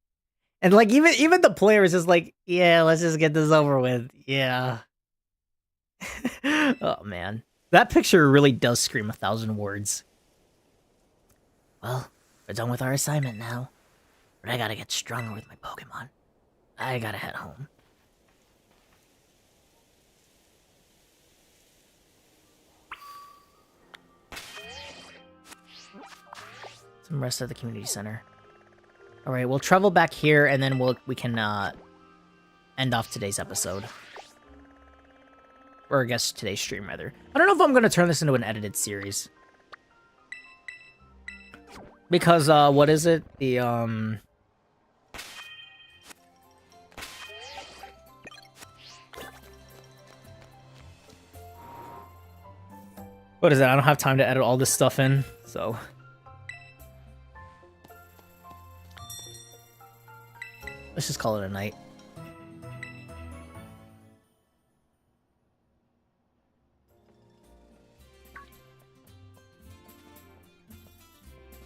And like even the player is just like, yeah, let's just get this over with. Yeah. Oh man. That picture really does scream 1,000 words. Well, we're done with our assignment now. But I gotta get stronger with my Pokemon. I gotta head home. Some rest at the community center. Alright, we'll travel back here and then we can end off today's episode. Or I guess today's stream rather. I don't know if I'm gonna turn this into an edited series. Because what is it? The what is it? I don't have time to edit all this stuff in, so let's just call it a night.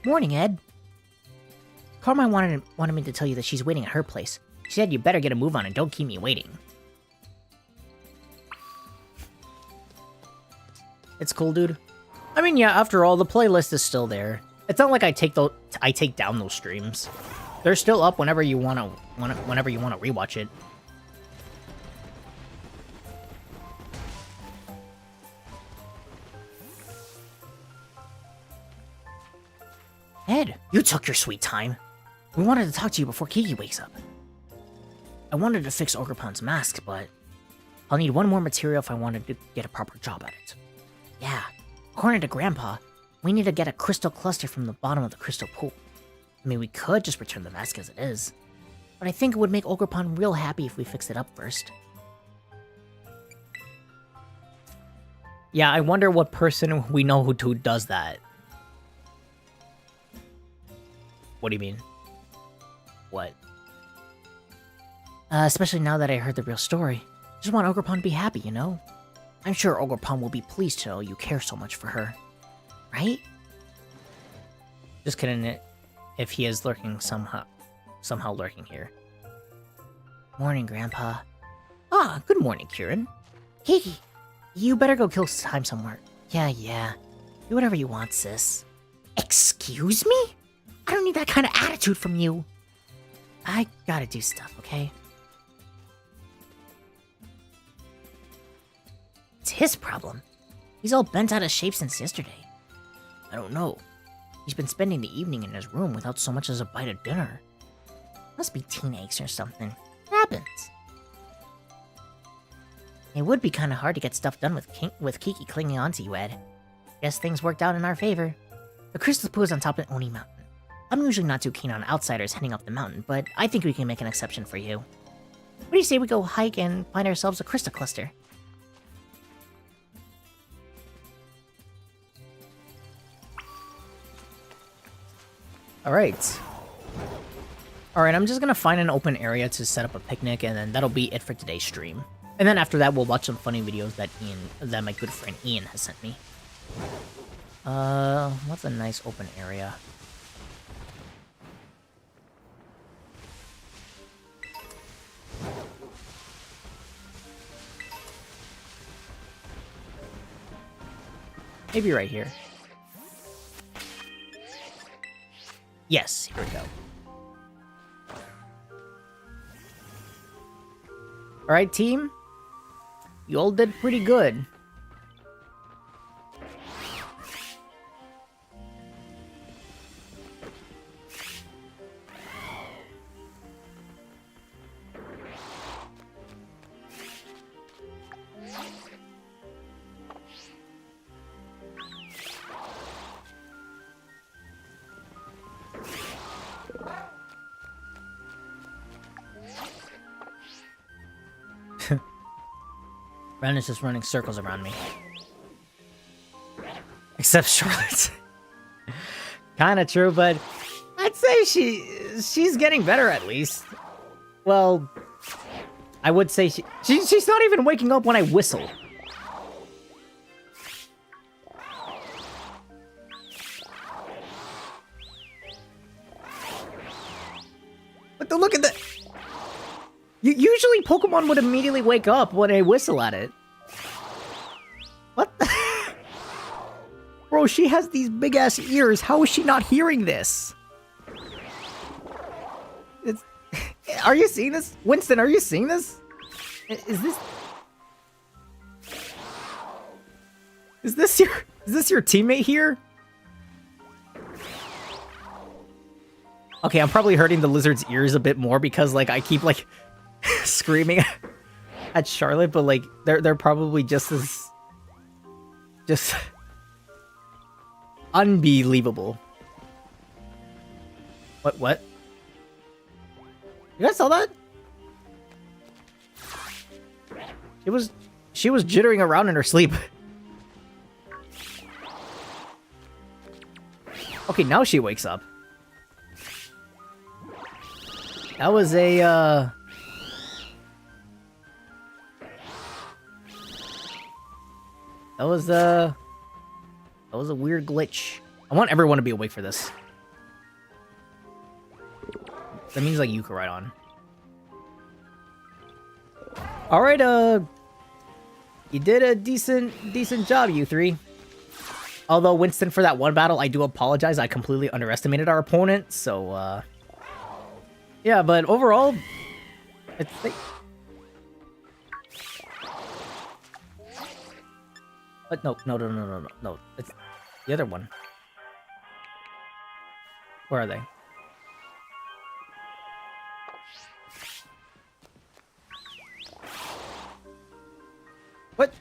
Morning, Ed. Carmine wanted me to tell you that she's waiting at her place. She said you better get a move on and don't keep me waiting. It's cool, dude. I mean, yeah, after all, the playlist is still there. It's not like I take down those streams. They're still up whenever you wanna rewatch it. Ed, you took your sweet time. We wanted to talk to you before Kiki wakes up. I wanted to fix Ogrepon's mask, but I'll need one more material if I wanted to get a proper job at it. Yeah, according to Grandpa, we need to get a crystal cluster from the bottom of the crystal pool. I mean, we could just return the mask as it is, but I think it would make Ogrepon real happy if we fixed it up first. Yeah, I wonder what person we know who does that. What do you mean? What? Especially now that I heard the real story. Just want Ogrepon to be happy, you know? I'm sure Ogrepon will be pleased to know you care so much for her. Right? Just kidding. If he is lurking somehow lurking here. Morning, Grandpa. Ah, good morning, Kieran. Kiki, you better go kill time somewhere. Yeah. Do whatever you want, sis. Excuse me? I don't need that kind of attitude from you. I gotta do stuff, okay? It's his problem. He's all bent out of shape since yesterday. I don't know. He's been spending the evening in his room without so much as a bite of dinner. Must be teen angst or something. It happens. It would be kind of hard to get stuff done with Kiki clinging onto you, Ed. Guess things worked out in our favor. The crystal pool is on top of Oni Mountain. I'm usually not too keen on outsiders heading up the mountain, but I think we can make an exception for you. What do you say we go hike and find ourselves a crystal cluster? Alright, I'm just gonna find an open area to set up a picnic, and then that'll be it for today's stream. And then after that, we'll watch some funny videos that my good friend Ian has sent me. What's a nice open area? Maybe right here. Yes, here we go. Alright, team. You all did pretty good. Ren is just running circles around me. Except Charlotte. Kinda true, but I'd say she's getting better at least. Well, I would say she's not even waking up when I whistle. But look at that. Usually Pokemon would immediately wake up when I whistle at it. What the? Bro, she has these big ass ears. How is she not hearing this? Are you seeing this? Winston, are you seeing this? Is this your teammate here? Okay, I'm probably hurting the lizard's ears a bit more because like I keep like screaming at Charlotte, but like they're probably just unbelievable. What? You guys saw that? She was jittering around in her sleep. Okay, now she wakes up. That was a That was a weird glitch. I want everyone to be awake for this. That means like you can ride on. All right, you did a decent job, you three. Although Winston, for that one battle, I do apologize. I completely underestimated our opponent. So, yeah, but overall, it's... But no. It's the other one. Where are they? What?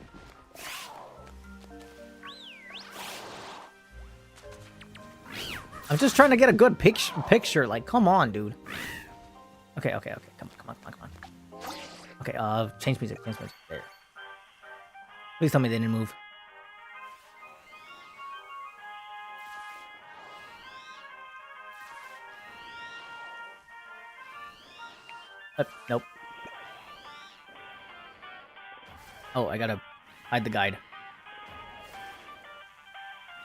I'm just trying to get a good picture. Like, come on, dude. Okay. Come on. Okay, change music. There. Please tell me they didn't move. Nope. Oh, I gotta hide the guide.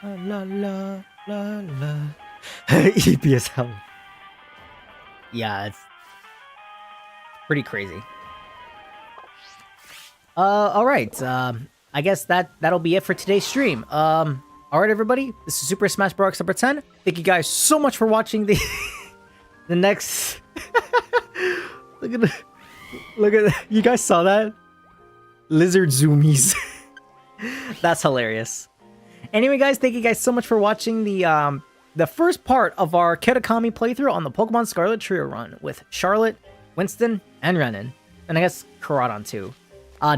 La la la la. EPS hell. Yeah, it's pretty crazy. All right. I guess that'll be it for today's stream. All right, everybody. This is Super Smash Bros. Number 10. Thank you guys so much for watching the the next. Look at you guys saw that? Lizard zoomies. That's hilarious. Anyway, guys, thank you guys so much for watching the first part of our Kitakami playthrough on the Pokemon Scarlet Trio run with Charlotte, Winston, and Renan. And I guess Karadon too.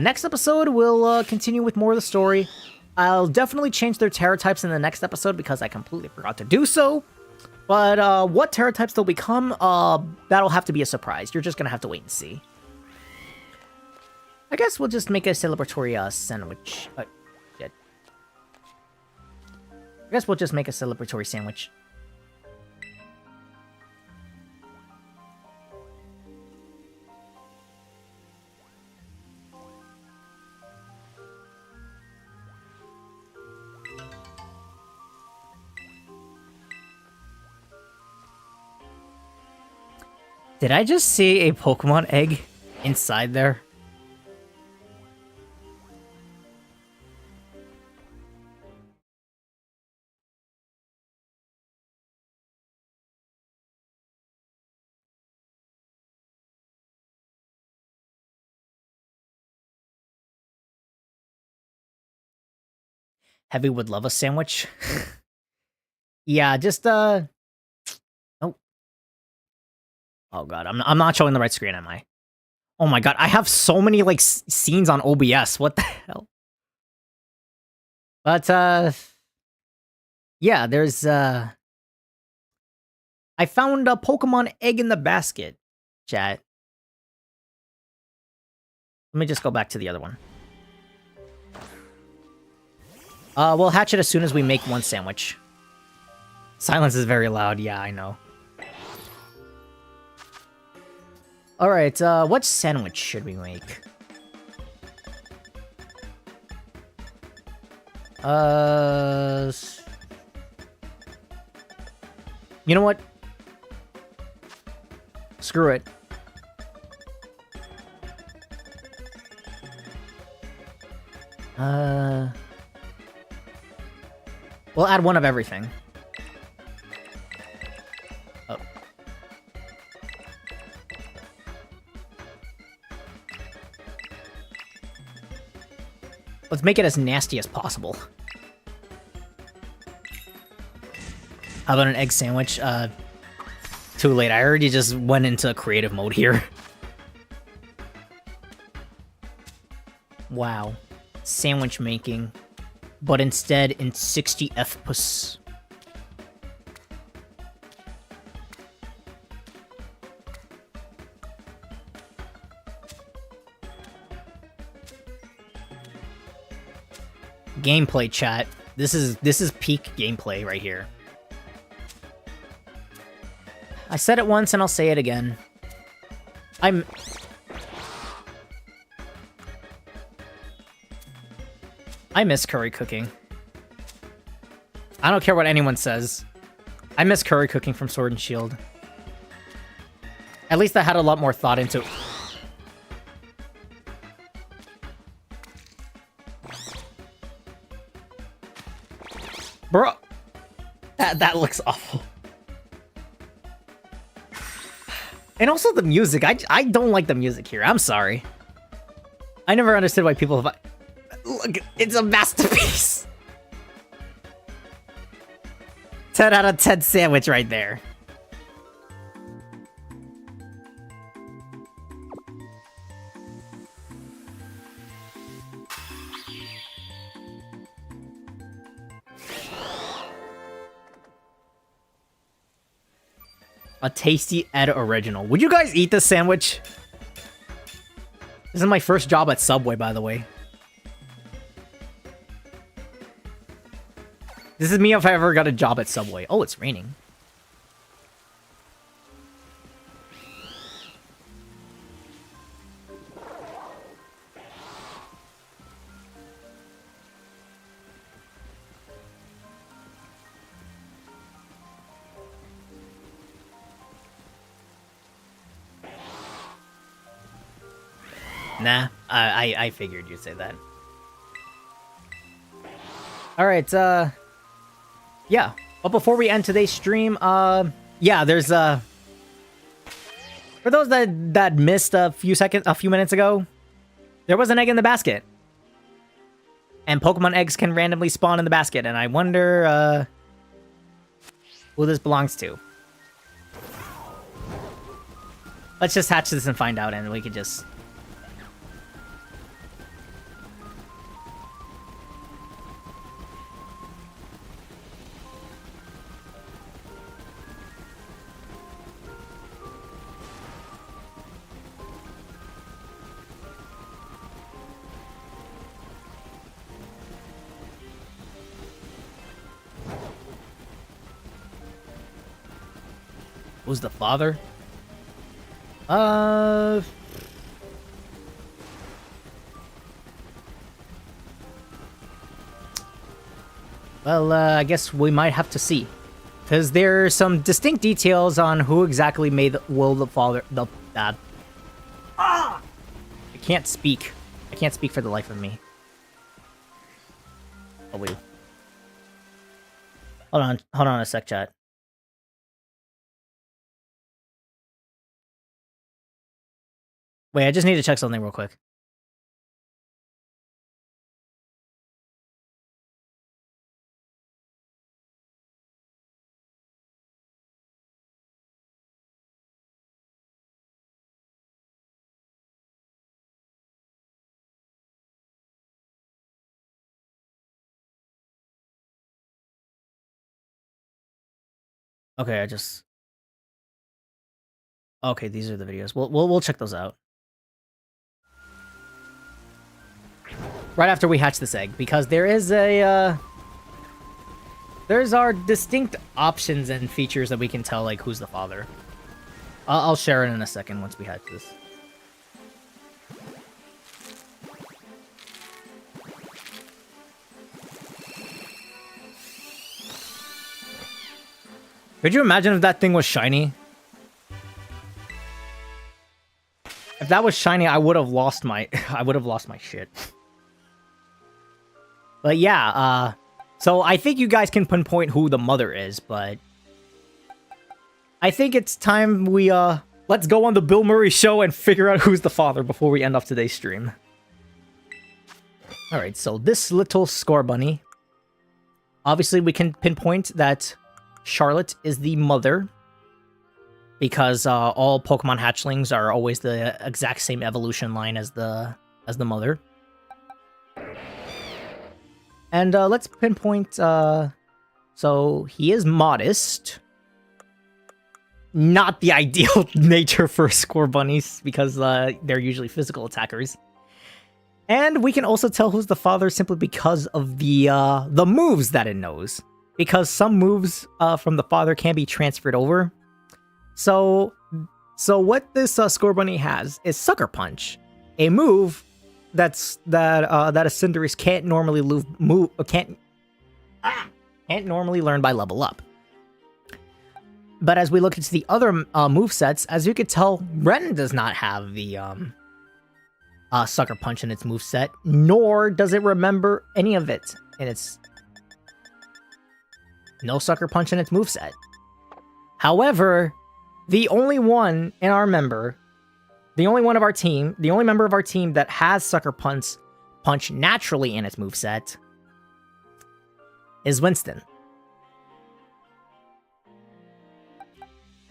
Next episode, we'll continue with more of the story. I'll definitely change their Terra types in the next episode because I completely forgot to do so. But what Terra types they'll become, that'll have to be a surprise. You're just gonna have to wait and see. I guess we'll just make a celebratory sandwich. Shit. I guess we'll just make a celebratory sandwich. Did I just see a Pokemon egg inside there? Heavy would love a sandwich. Yeah, just oh. Oh god, I'm not showing the right screen, am I? Oh my god, I have so many like scenes on OBS. What the hell? But yeah, there's I found a Pokemon egg in the basket, chat. Let me just go back to the other one. We'll hatch it as soon as we make one sandwich. Silence is very loud. Yeah, I know. Alright, what sandwich should we make? You know what? Screw it. We'll add one of everything. Oh. Let's make it as nasty as possible. How about an egg sandwich? Too late. I already just went into creative mode here. Wow. Sandwich making. But instead in 60 FPS. Gameplay, chat. This is peak gameplay right here. I said it once and I'll say it again. I miss curry cooking. I don't care what anyone says. I miss curry cooking from Sword and Shield. At least I had a lot more thought into it. That looks awful. And also the music. I don't like the music here. I'm sorry. I never understood why people have... Look, it's a masterpiece. 10 out of 10 sandwich right there. A tasty Ed original. Would you guys eat this sandwich? This is my first job at Subway, by the way. This is me if I ever got a job at Subway. Oh, it's raining. Nah, I figured you'd say that. Alright, yeah. But before we end today's stream, yeah, there's, for those that missed a few minutes ago, there was an egg in the basket. And Pokemon eggs can randomly spawn in the basket, and I wonder, who this belongs to. Let's just hatch this and find out, and we could just... Who's the father? Well, I guess we might have to see. Because there are some distinct details on who exactly made the father... I can't speak. I can't speak for the life of me. Oh, wait. Hold on a sec, chat. Wait, I just need to check something real quick. Okay, Okay, these are the videos. We'll check those out. Right after we hatch this egg, because there is a, there's our distinct options and features that we can tell, like, who's the father. I'll share it in a second once we hatch this. Could you imagine if that thing was shiny? If that was shiny, I would have lost my shit. But yeah, so I think you guys can pinpoint who the mother is, but I think it's time we let's go on the Bill Murray show and figure out who's the father before we end off today's stream. Alright, so this little score bunny. Obviously we can pinpoint that Scarlet is the mother, because all Pokemon hatchlings are always the exact same evolution line as the mother. And let's pinpoint, so he is modest. Not the ideal nature for score bunnies, because they're usually physical attackers. And we can also tell who's the father simply because of the moves that it knows. Because some moves from the father can be transferred over. So what this score bunny has is Sucker Punch, a move that a Cinderace can't normally can't normally learn by level up. But as we look into the other movesets, as you could tell, Ren does not have the Sucker Punch in its moveset, nor does it remember any of it in its... no Sucker Punch in its moveset. However, the only one in our member, the only one of our team, the only member of our team that has Sucker Punch naturally in its moveset is Winston.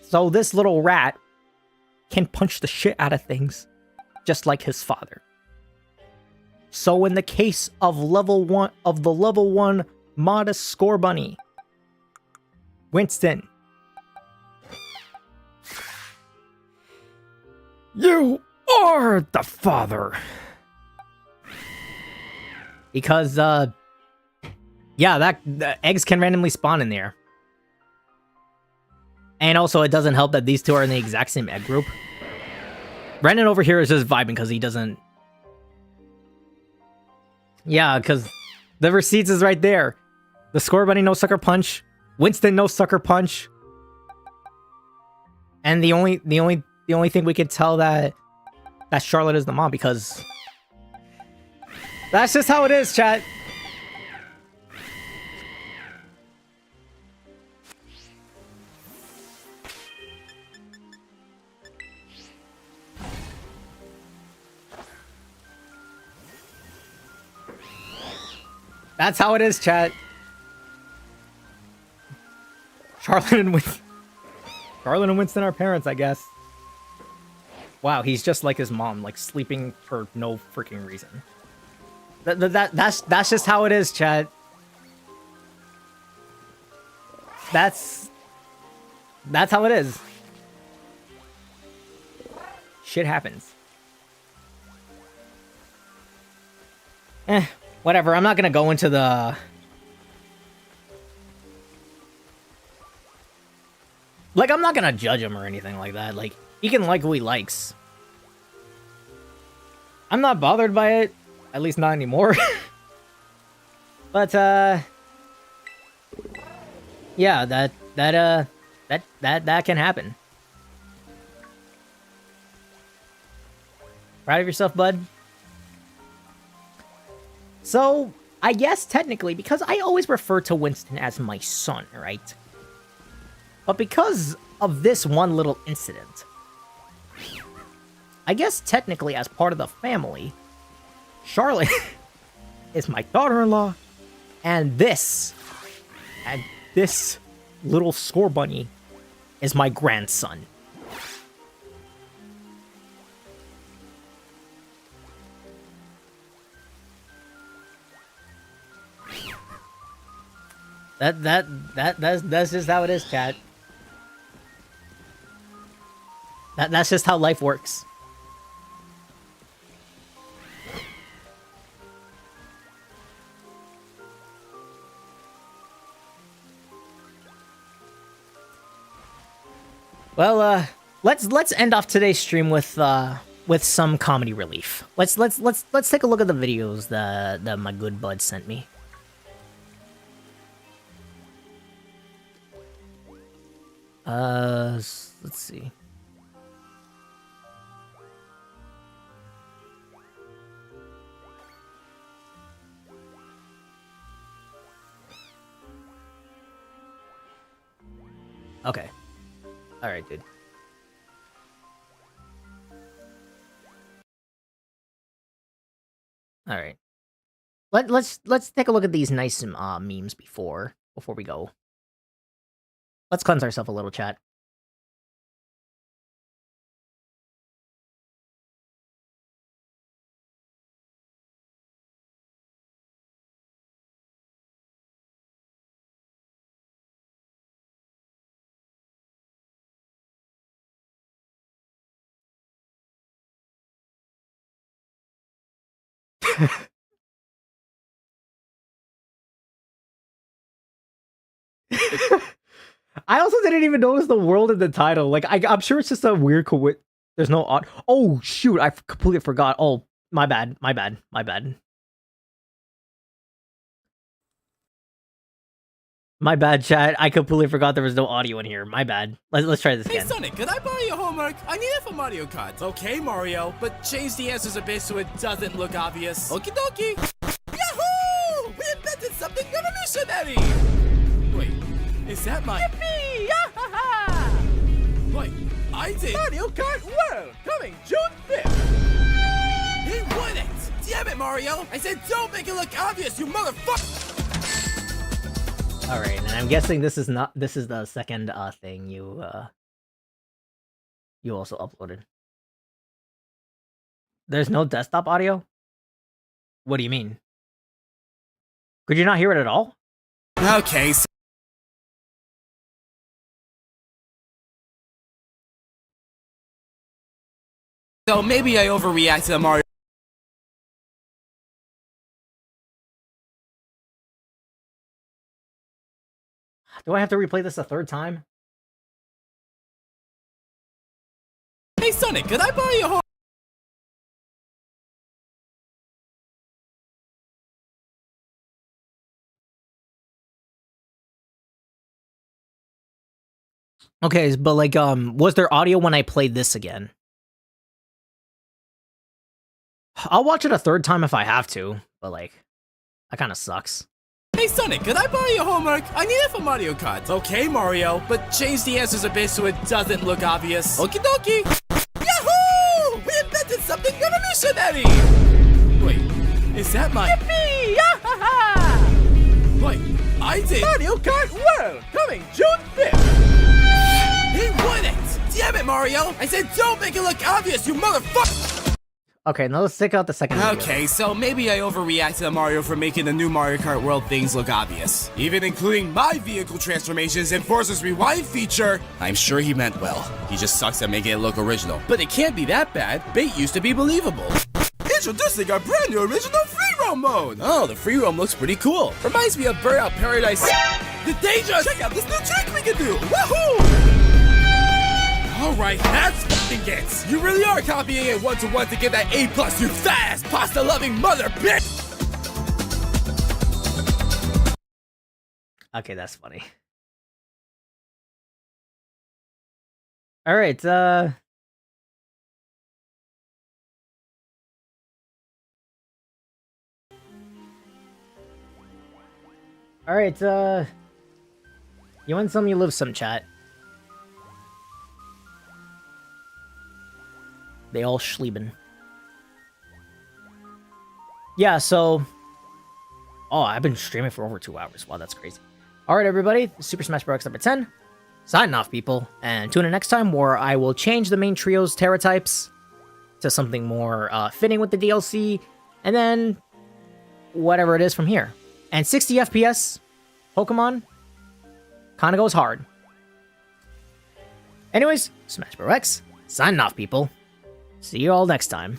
So this little rat can punch the shit out of things, just like his father. So in the case of the level 1 modest score bunny, Winston, you are the father. Because yeah, the eggs can randomly spawn in there. And also, it doesn't help that these two are in the exact same egg group. Brendan over here is just vibing because he doesn't... Yeah, because the receipts is right there. The Score Bunny, no Sucker Punch. Winston, no Sucker Punch. And the only thing we could tell that Scarlet is the mom, because... That's just how it is, chat. That's how it is, chat. Charlotte and Winston are parents, I guess. Wow, he's just like his mom, like sleeping for no freaking reason. That's just how it is, chat. That's how it is. Shit happens. Whatever, I'm not gonna go into the... Like, I'm not gonna judge him or anything like that. Like, he can like who he likes. I'm not bothered by it. At least not anymore. But, yeah, that can happen. Proud of yourself, bud? So, I guess technically, because I always refer to Winston as my son, right? But because of this one little incident, I guess technically as part of the family, Charlotte is my daughter-in-law, and this little Score Bunny is my grandson. That's just how it is, chat. That's just how life works. Well, let's end off today's stream with some comedy relief. Let's take a look at the videos that my good bud sent me. Let's see. Okay. All right, dude. All right. Let's take a look at these nice memes before we go. Let's cleanse ourselves a little, chat. I also didn't even notice the world in the title. Like, I'm sure it's just a weird there's no odd. Oh shoot! I completely forgot. Oh, my bad. My bad. My bad, chat. I completely forgot there was no audio in here. My bad. Let's try this again. Hey Sonic, could I borrow your homework? I need it for Mario Kart. Okay, Mario, but change the answers a bit so it doesn't look obvious. Okie dokie. Yahoo! We invented something revolutionary! Wait, Is that my... Wait, I did... Mario Kart World, coming June 5th! He won it! Damn it, Mario! I said don't make it look obvious, you motherfucker! Alright, and I'm guessing this is the second thing you also uploaded. There's no desktop audio? What do you mean? Could you not hear it at all? Okay, so maybe I overreacted to Mario. Do I have to replay this a third time? Hey Sonic, could I borrow your home? Okay, but like, was there audio when I played this again? I'll watch it a third time if I have to, but like, that kind of sucks. Hey Sonic, could I borrow your homework? I need it for Mario Kart. Okay, Mario, but change the answers a bit so it doesn't look obvious. Okie dokie. Yahoo! We invented something revolutionary! Wait, is that my... Yippee! Wait, I did... Mario Kart World, coming June 5th! He won it! Damn it, Mario! I said don't make it look obvious, you motherfucker! Okay, now let's take out the second video. Okay, so maybe I overreacted to Mario for making the new Mario Kart World things look obvious. Even including my vehicle transformations and Forza's Rewind feature. I'm sure he meant well. He just sucks at making it look original. But it can't be that bad. Bait used to be believable. Introducing our brand new original free roam mode. Oh, the free roam looks pretty cool. Reminds me of Burnout Paradise. The Dangerous! Check out this new trick we can do! Woohoo! Alright, that's fucking it! You really are copying it one-to-one to get that A+, you fat-ass pasta-loving mother bitch! Okay, that's funny. Alright, Alright, you win some, you lose some, chat. They all schlieben. Yeah, so... Oh, I've been streaming for over 2 hours. Wow, that's crazy. Alright, everybody. Super Smash Bros. Number 10. Signing off, people. And tune in next time where I will change the main trio's Terra types to something more fitting with the DLC. And then... whatever it is from here. And 60 FPS, Pokemon, kinda goes hard. Anyways, Smash Bros. X, signing off, people. See you all next time.